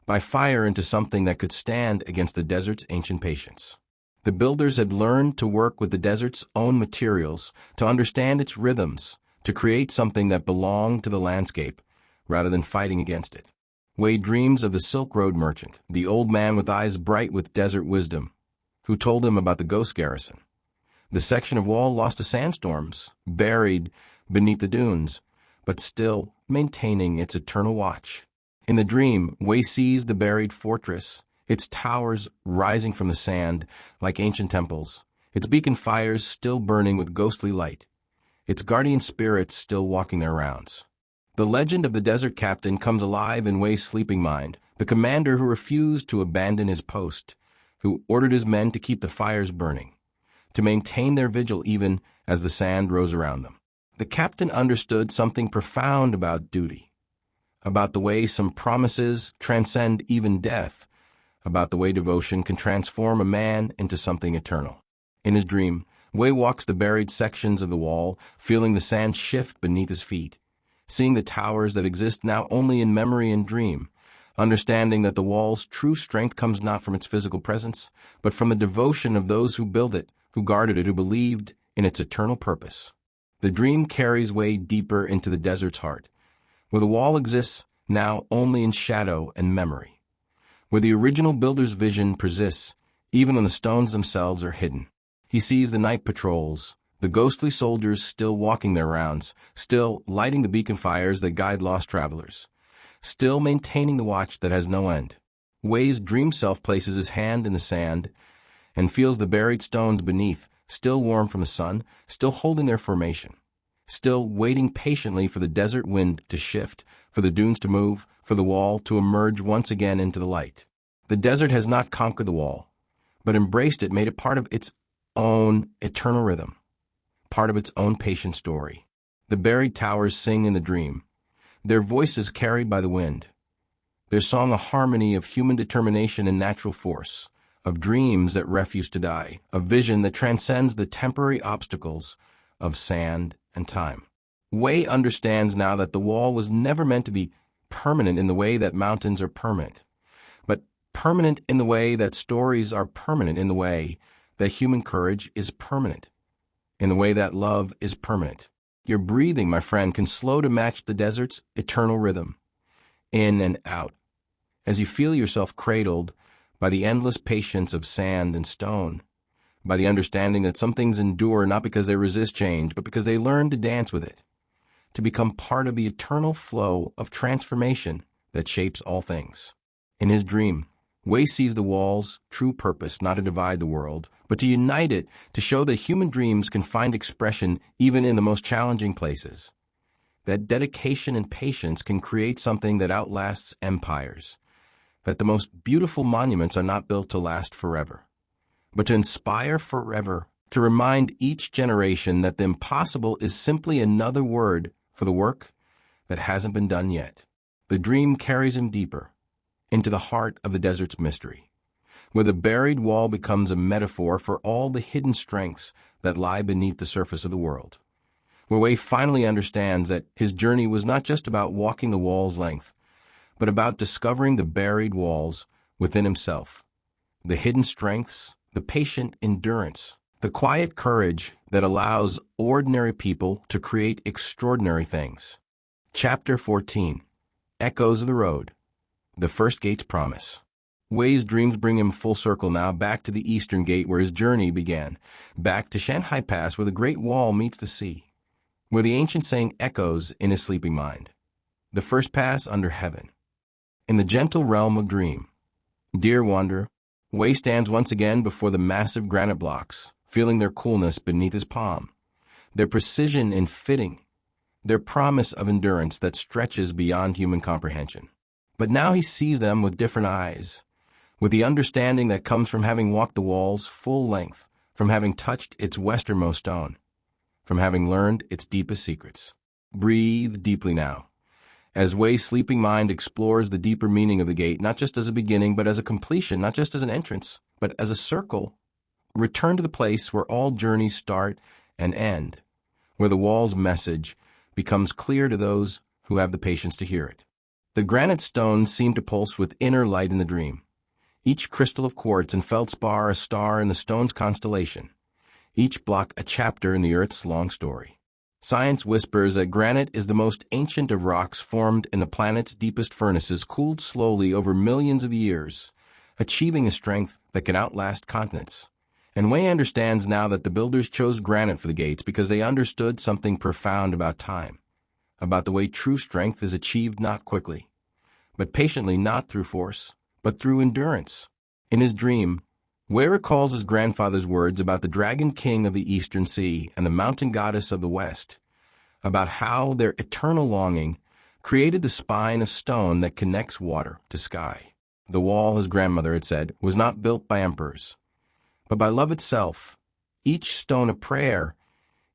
by fire into something that could stand against the desert's ancient patience. The builders had learned to work with the desert's own materials, to understand its rhythms, to create something that belonged to the landscape rather than fighting against it. Wei dreams of the Silk Road merchant, the old man with eyes bright with desert wisdom, who told him about the ghost garrison, the section of wall lost to sandstorms, buried beneath the dunes, but still maintaining its eternal watch. In the dream, Wei sees the buried fortress, its towers rising from the sand like ancient temples, its beacon fires still burning with ghostly light, its guardian spirits still walking their rounds. The legend of the desert captain comes alive in Wei's sleeping mind, the commander who refused to abandon his post, who ordered his men to keep the fires burning, to maintain their vigil even as the sand rose around them. The captain understood something profound about duty, about the way some promises transcend even death, about the way devotion can transform a man into something eternal. In his dream, Wei walks the buried sections of the wall, feeling the sand shift beneath his feet, seeing the towers that exist now only in memory and dream, understanding that the wall's true strength comes not from its physical presence, but from the devotion of those who built it, who guarded it, who believed in its eternal purpose. The dream carries Wei deeper into the desert's heart, where the wall exists now only in shadow and memory, where the original builder's vision persists even when the stones themselves are hidden. He sees the night patrols, the ghostly soldiers still walking their rounds, still lighting the beacon fires that guide lost travelers, still maintaining the watch that has no end. Wei's dream self places his hand in the sand and feels the buried stones beneath, still warm from the sun, still holding their formation, still waiting patiently for the desert wind to shift, for the dunes to move, for the wall to emerge once again into the light. The desert has not conquered the wall, but embraced it, made it part of its own eternal rhythm, part of its own patient story. The buried towers sing in the dream, their voices carried by the wind, their song a harmony of human determination and natural force, of dreams that refuse to die, of vision that transcends the temporary obstacles of sand and time. Wei understands now that the wall was never meant to be permanent in the way that mountains are permanent, but permanent in the way that stories are permanent, in the way that human courage is permanent, in the way that love is permanent. Your breathing, my friend, can slow to match the desert's eternal rhythm, in and out, as you feel yourself cradled by the endless patience of sand and stone, by the understanding that some things endure not because they resist change, but because they learn to dance with it, to become part of the eternal flow of transformation that shapes all things. In his dream, Wei sees the wall's true purpose not to divide the world, but to unite it, to show that human dreams can find expression even in the most challenging places. that dedication and patience can create something that outlasts empires, that the most beautiful monuments are not built to last forever, but to inspire forever, to remind each generation that the impossible is simply another word for the work that hasn't been done yet. The dream carries him deeper, into the heart of the desert's mystery, where the buried wall becomes a metaphor for all the hidden strengths that lie beneath the surface of the world, where Wei finally understands that his journey was not just about walking the wall's length, but about discovering the buried walls within himself, the hidden strengths, the patient endurance, the quiet courage that allows ordinary people to create extraordinary things. Chapter 14. Echoes of the Road. The First Gate's Promise. Wei's dreams bring him full circle now, back to the Eastern Gate where his journey began, back to Shanghai Pass where the Great Wall meets the sea, where the ancient saying echoes in his sleeping mind. The first pass under heaven. In the gentle realm of dream. Dear wanderer, Wei stands once again before the massive granite blocks, feeling their coolness beneath his palm, their precision in fitting, their promise of endurance that stretches beyond human comprehension. But now he sees them with different eyes, with the understanding that comes from having walked the walls full length, from having touched its westernmost stone, from having learned its deepest secrets. Breathe deeply now, as Wei's sleeping mind explores the deeper meaning of the gate, not just as a beginning, but as a completion, not just as an entrance, but as a circle. Return to the place where all journeys start and end, where the wall's message becomes clear to those who have the patience to hear it. The granite stones seem to pulse with inner light in the dream, each crystal of quartz and feldspar a star in the stone's constellation, each block a chapter in the Earth's long story. Science whispers that granite is the most ancient of rocks formed in the planet's deepest furnaces, cooled slowly over millions of years, achieving a strength that can outlast continents. And Wei understands now that the builders chose granite for the gates because they understood something profound about time, about the way true strength is achieved not quickly, but patiently, not through force, but through endurance. In his dream, Wei recalls his grandfather's words about the dragon king of the eastern sea and the mountain goddess of the west, about how their eternal longing created the spine of stone that connects water to sky. The wall, his grandmother had said, was not built by emperors, but by love itself, each stone a prayer,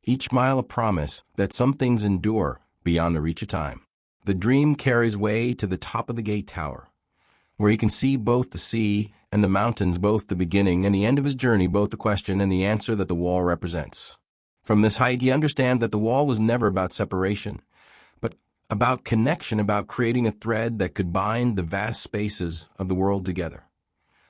each mile a promise that some things endure beyond the reach of time. The dream carries Wei to the top of the gate tower, where he can see both the sea and the mountains, both the beginning and the end of his journey, both the question and the answer that the wall represents. From this height, he understands that the wall was never about separation, but about connection, about creating a thread that could bind the vast spaces of the world together,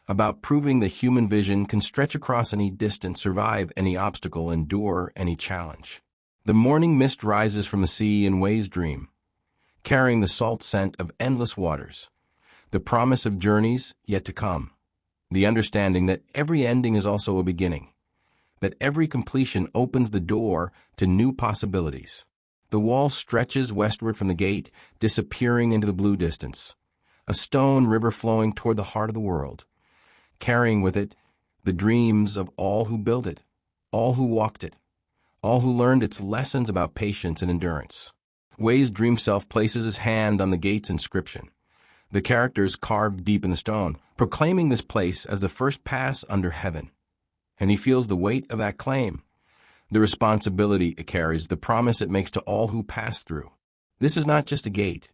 about proving that human vision can stretch across any distance, survive any obstacle, endure any challenge. The morning mist rises from the sea in Wei's dream, carrying the salt scent of endless waters, the promise of journeys yet to come, the understanding that every ending is also a beginning, that every completion opens the door to new possibilities. The wall stretches westward from the gate, disappearing into the blue distance, a stone river flowing toward the heart of the world, carrying with it the dreams of all who built it, all who walked it, all who learned its lessons about patience and endurance. Wei's dream self places his hand on the gate's inscription, the characters carved deep in the stone, proclaiming this place as the first pass under heaven. And he feels the weight of that claim, the responsibility it carries, the promise it makes to all who pass through. This is not just a gate,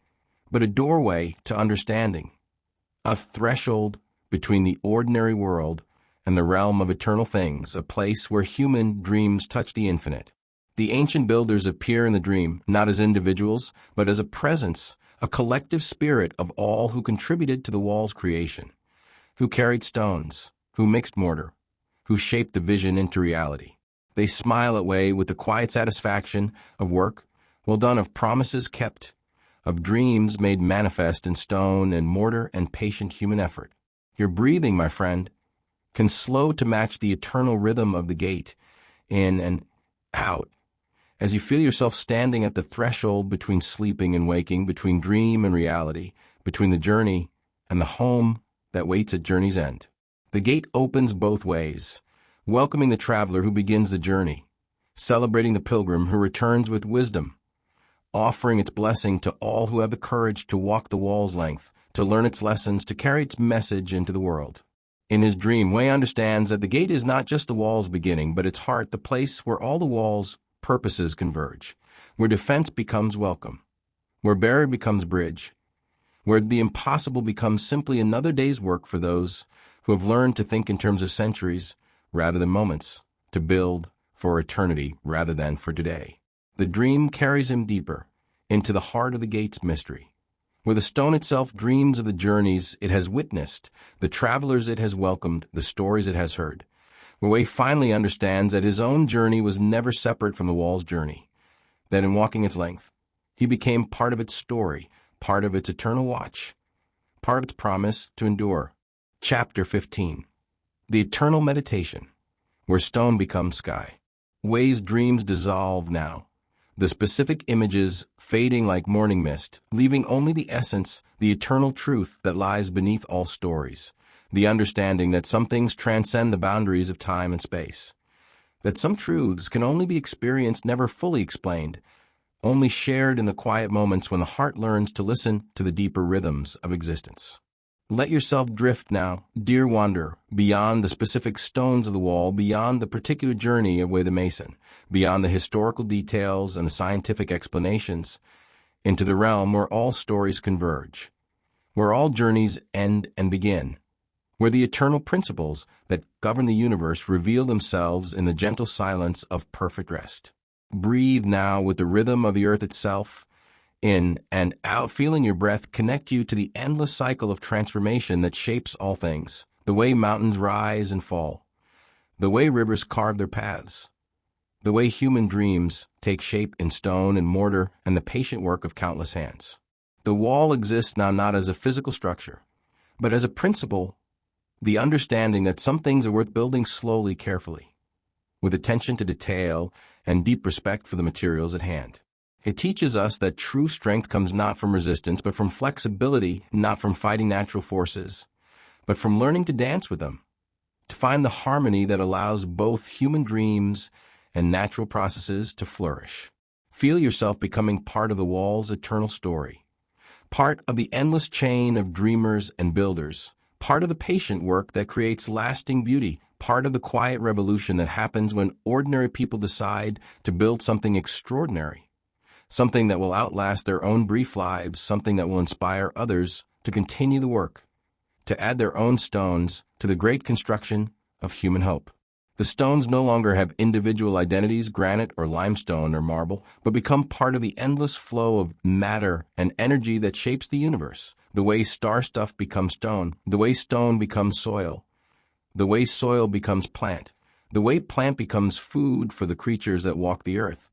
but a doorway to understanding, a threshold between the ordinary world and the realm of eternal things, a place where human dreams touch the infinite. The ancient builders appear in the dream, not as individuals, but as a presence, a collective spirit of all who contributed to the wall's creation, who carried stones, who mixed mortar, who shaped the vision into reality. They smile at Wei with the quiet satisfaction of work well done, of promises kept, of dreams made manifest in stone and mortar and patient human effort. Your breathing, my friend, can slow to match the eternal rhythm of the gate, in and out, as you feel yourself standing at the threshold between sleeping and waking, between dream and reality, between the journey and the home that waits at journey's end. The gate opens both ways, welcoming the traveler who begins the journey, celebrating the pilgrim who returns with wisdom, offering its blessing to all who have the courage to walk the wall's length, to learn its lessons, to carry its message into the world. In his dream, Wei understands that the gate is not just the wall's beginning, but its heart, the place where all the wall's purposes converge, where defense becomes welcome, where barrier becomes bridge, where the impossible becomes simply another day's work for those who have learned to think in terms of centuries rather than moments, to build for eternity rather than for today. The dream carries him deeper into the heart of the gate's mystery, where the stone itself dreams of the journeys it has witnessed, the travelers it has welcomed, the stories it has heard, where Wei finally understands that his own journey was never separate from the wall's journey, that in walking its length, he became part of its story, part of its eternal watch, part of its promise to endure. Chapter 15. The Eternal Meditation, where stone becomes sky. Wei's dreams dissolve now, the specific images fading like morning mist, leaving only the essence, the eternal truth that lies beneath all stories, the understanding that some things transcend the boundaries of time and space, that some truths can only be experienced, never fully explained, only shared in the quiet moments when the heart learns to listen to the deeper rhythms of existence. Let yourself drift now, dear wanderer, beyond the specific stones of the wall, beyond the particular journey of Wei the Mason, beyond the historical details and the scientific explanations, into the realm where all stories converge, where all journeys end and begin, where the eternal principles that govern the universe reveal themselves in the gentle silence of perfect rest. Breathe now with the rhythm of the earth itself, in and out, feeling your breath connect you to the endless cycle of transformation that shapes all things, the way mountains rise and fall, the way rivers carve their paths, the way human dreams take shape in stone and mortar and the patient work of countless hands. The wall exists now not as a physical structure, but as a principle, the understanding that some things are worth building slowly, carefully, with attention to detail and deep respect for the materials at hand. It teaches us that true strength comes not from resistance, but from flexibility, not from fighting natural forces, but from learning to dance with them, to find the harmony that allows both human dreams and natural processes to flourish. Feel yourself becoming part of the wall's eternal story, part of the endless chain of dreamers and builders, part of the patient work that creates lasting beauty, part of the quiet revolution that happens when ordinary people decide to build something extraordinary, something that will outlast their own brief lives, something that will inspire others to continue the work, to add their own stones to the great construction of human hope. The stones no longer have individual identities, granite or limestone or marble, but become part of the endless flow of matter and energy that shapes the universe, the way star stuff becomes stone, the way stone becomes soil, the way soil becomes plant, the way plant becomes food for the creatures that walk the earth,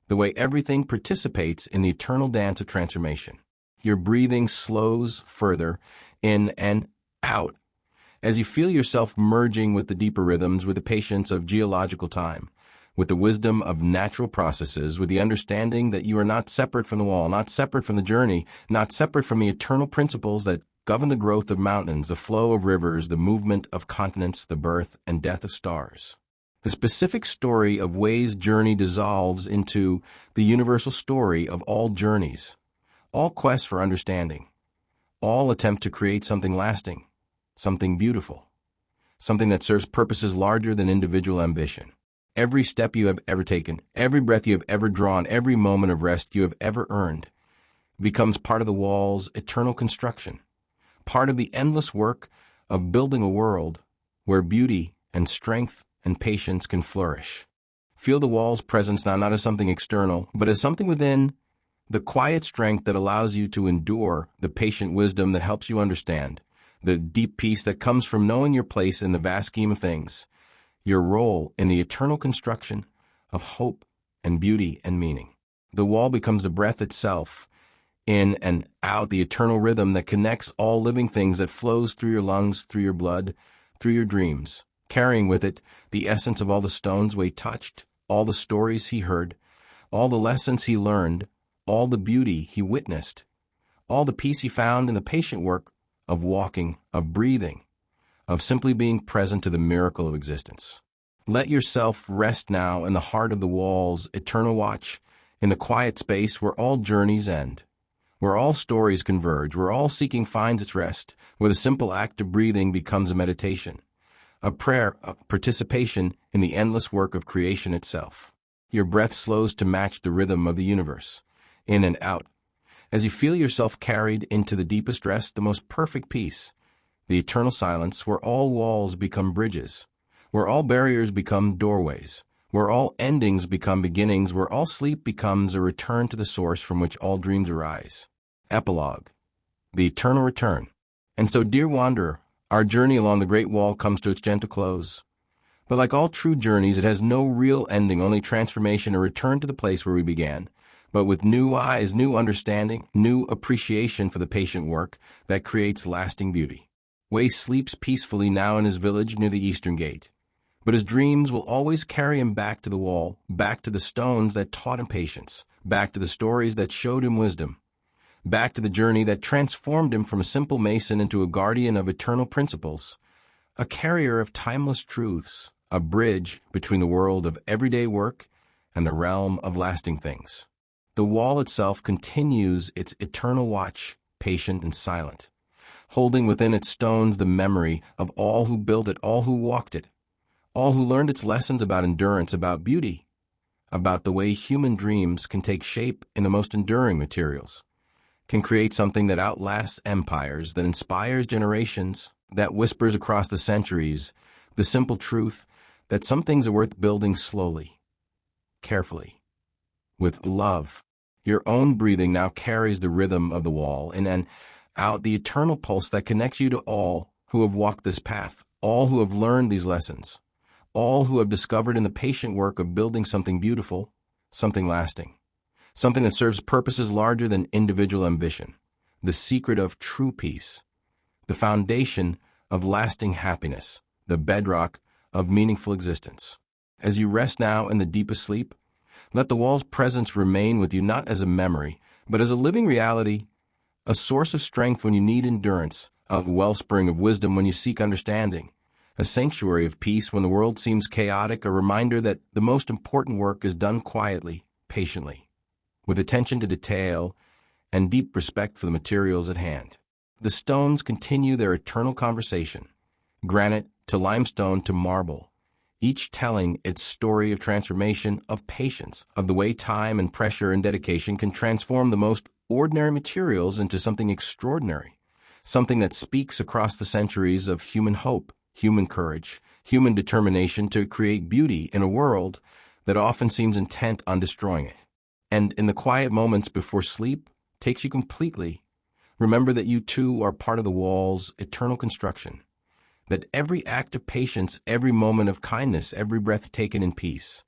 the way everything participates in the eternal dance of transformation. Your breathing slows further in and out as you feel yourself merging with the deeper rhythms, with the patience of geological time, with the wisdom of natural processes, with the understanding that you are not separate from the wall, not separate from the journey, not separate from the eternal principles that govern the growth of mountains, the flow of rivers, the movement of continents, the birth and death of stars. The specific story of Wei's journey dissolves into the universal story of all journeys, all quests for understanding, all attempt to create something lasting, something beautiful, something that serves purposes larger than individual ambition. Every step you have ever taken, every breath you have ever drawn, every moment of rest you have ever earned becomes part of the wall's eternal construction, part of the endless work of building a world where beauty and strength and patience can flourish. Feel the wall's presence now not as something external, but as something within, the quiet strength that allows you to endure, the patient wisdom that helps you understand, the deep peace that comes from knowing your place in the vast scheme of things, your role in the eternal construction of hope and beauty and meaning. The wall becomes the breath itself, in and out, the eternal rhythm that connects all living things, that flows through your lungs, through your blood, through your dreams, carrying with it the essence of all the stones Wei touched, all the stories he heard, all the lessons he learned, all the beauty he witnessed, all the peace he found in the patient work of walking, of breathing, of simply being present to the miracle of existence. Let yourself rest now in the heart of the wall's eternal watch, in the quiet space where all journeys end, where all stories converge, where all seeking finds its rest, where the simple act of breathing becomes a meditation, a prayer, a participation in the endless work of creation itself. Your breath slows to match the rhythm of the universe, in and out, as you feel yourself carried into the deepest rest, the most perfect peace, the eternal silence where all walls become bridges, where all barriers become doorways, where all endings become beginnings, where all sleep becomes a return to the source from which all dreams arise. Epilogue. The eternal return. And so, dear wanderer, our journey along the Great Wall comes to its gentle close. But like all true journeys, it has no real ending, only transformation, a return to the place where we began, but with new eyes, new understanding, new appreciation for the patient work that creates lasting beauty. Wei sleeps peacefully now in his village near the Eastern Gate, but his dreams will always carry him back to the wall, back to the stones that taught him patience, back to the stories that showed him wisdom, back to the journey that transformed him from a simple mason into a guardian of eternal principles, a carrier of timeless truths, a bridge between the world of everyday work and the realm of lasting things. The wall itself continues its eternal watch, patient and silent, holding within its stones the memory of all who built it, all who walked it, all who learned its lessons about endurance, about beauty, about the way human dreams can take shape in the most enduring materials, can create something that outlasts empires, that inspires generations, that whispers across the centuries the simple truth that some things are worth building slowly, carefully, with love. Your own breathing now carries the rhythm of the wall in and out, the eternal pulse that connects you to all who have walked this path, all who have learned these lessons, all who have discovered in the patient work of building something beautiful, something lasting, something that serves purposes larger than individual ambition, the secret of true peace, the foundation of lasting happiness, the bedrock of meaningful existence. As you rest now in the deepest sleep, let the wall's presence remain with you not as a memory, but as a living reality, a source of strength when you need endurance, a wellspring of wisdom when you seek understanding, a sanctuary of peace when the world seems chaotic, a reminder that the most important work is done quietly, patiently, with attention to detail and deep respect for the materials at hand. The stones continue their eternal conversation, granite to limestone to marble, each telling its story of transformation, of patience, of the way time and pressure and dedication can transform the most ordinary materials into something extraordinary, something that speaks across the centuries of human hope, human courage, human determination to create beauty in a world that often seems intent on destroying it. And in the quiet moments before sleep takes you completely, remember that you too are part of the wall's eternal construction, that every act of patience, every moment of kindness, every breath taken in peace,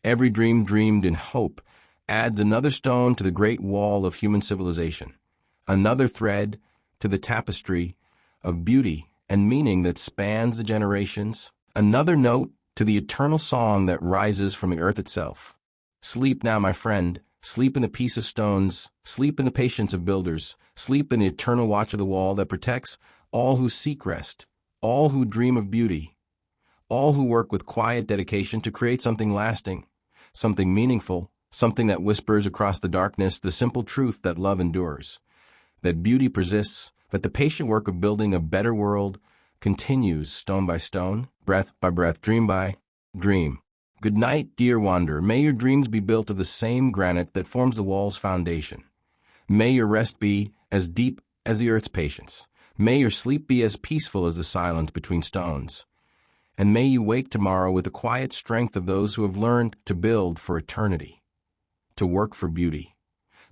every dream dreamed in hope adds another stone to the great wall of human civilization, another thread to the tapestry of beauty and meaning that spans the generations, another note to the eternal song that rises from the earth itself. Sleep now, my friend. Sleep in the peace of stones. Sleep in the patience of builders. Sleep in the eternal watch of the wall that protects all who seek rest, all who dream of beauty, all who work with quiet dedication to create something lasting, something meaningful, something that whispers across the darkness the simple truth that love endures, that beauty persists, that the patient work of building a better world continues stone by stone, breath by breath, dream by dream. Good night, dear wanderer. May your dreams be built of the same granite that forms the wall's foundation. May your rest be as deep as the earth's patience. May your sleep be as peaceful as the silence between stones. And may you wake tomorrow with the quiet strength of those who have learned to build for eternity, to work for beauty,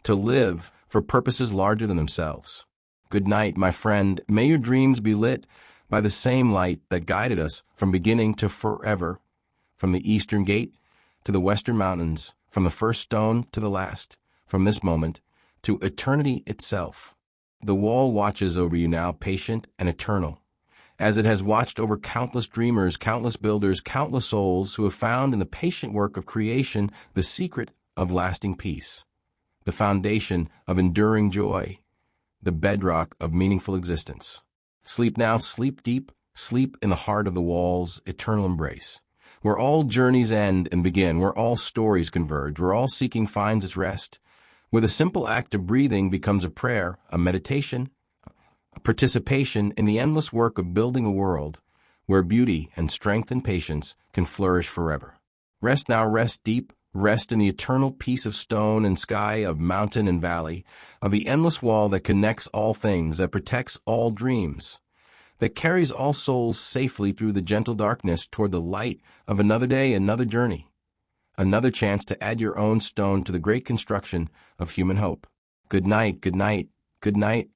to live for purposes larger than themselves. Good night, my friend. May your dreams be lit by the same light that guided us from beginning to forever, from the Eastern Gate to the Western Mountains, from the first stone to the last, from this moment to eternity itself. The wall watches over you now, patient and eternal, as it has watched over countless dreamers, countless builders, countless souls who have found in the patient work of creation the secret of lasting peace, the foundation of enduring joy, the bedrock of meaningful existence. Sleep now, sleep deep, sleep in the heart of the wall's eternal embrace. where all journeys end and begin, where all stories converge, where all seeking finds its rest, where the simple act of breathing becomes a prayer, a meditation, a participation in the endless work of building a world where beauty and strength and patience can flourish forever. Rest now, rest deep, rest in the eternal peace of stone and sky, of mountain and valley, of the endless wall that connects all things, that protects all dreams, that carries all souls safely through the gentle darkness toward the light of another day, another journey, another chance to add your own stone to the great construction of human hope. Good night, good night, good night.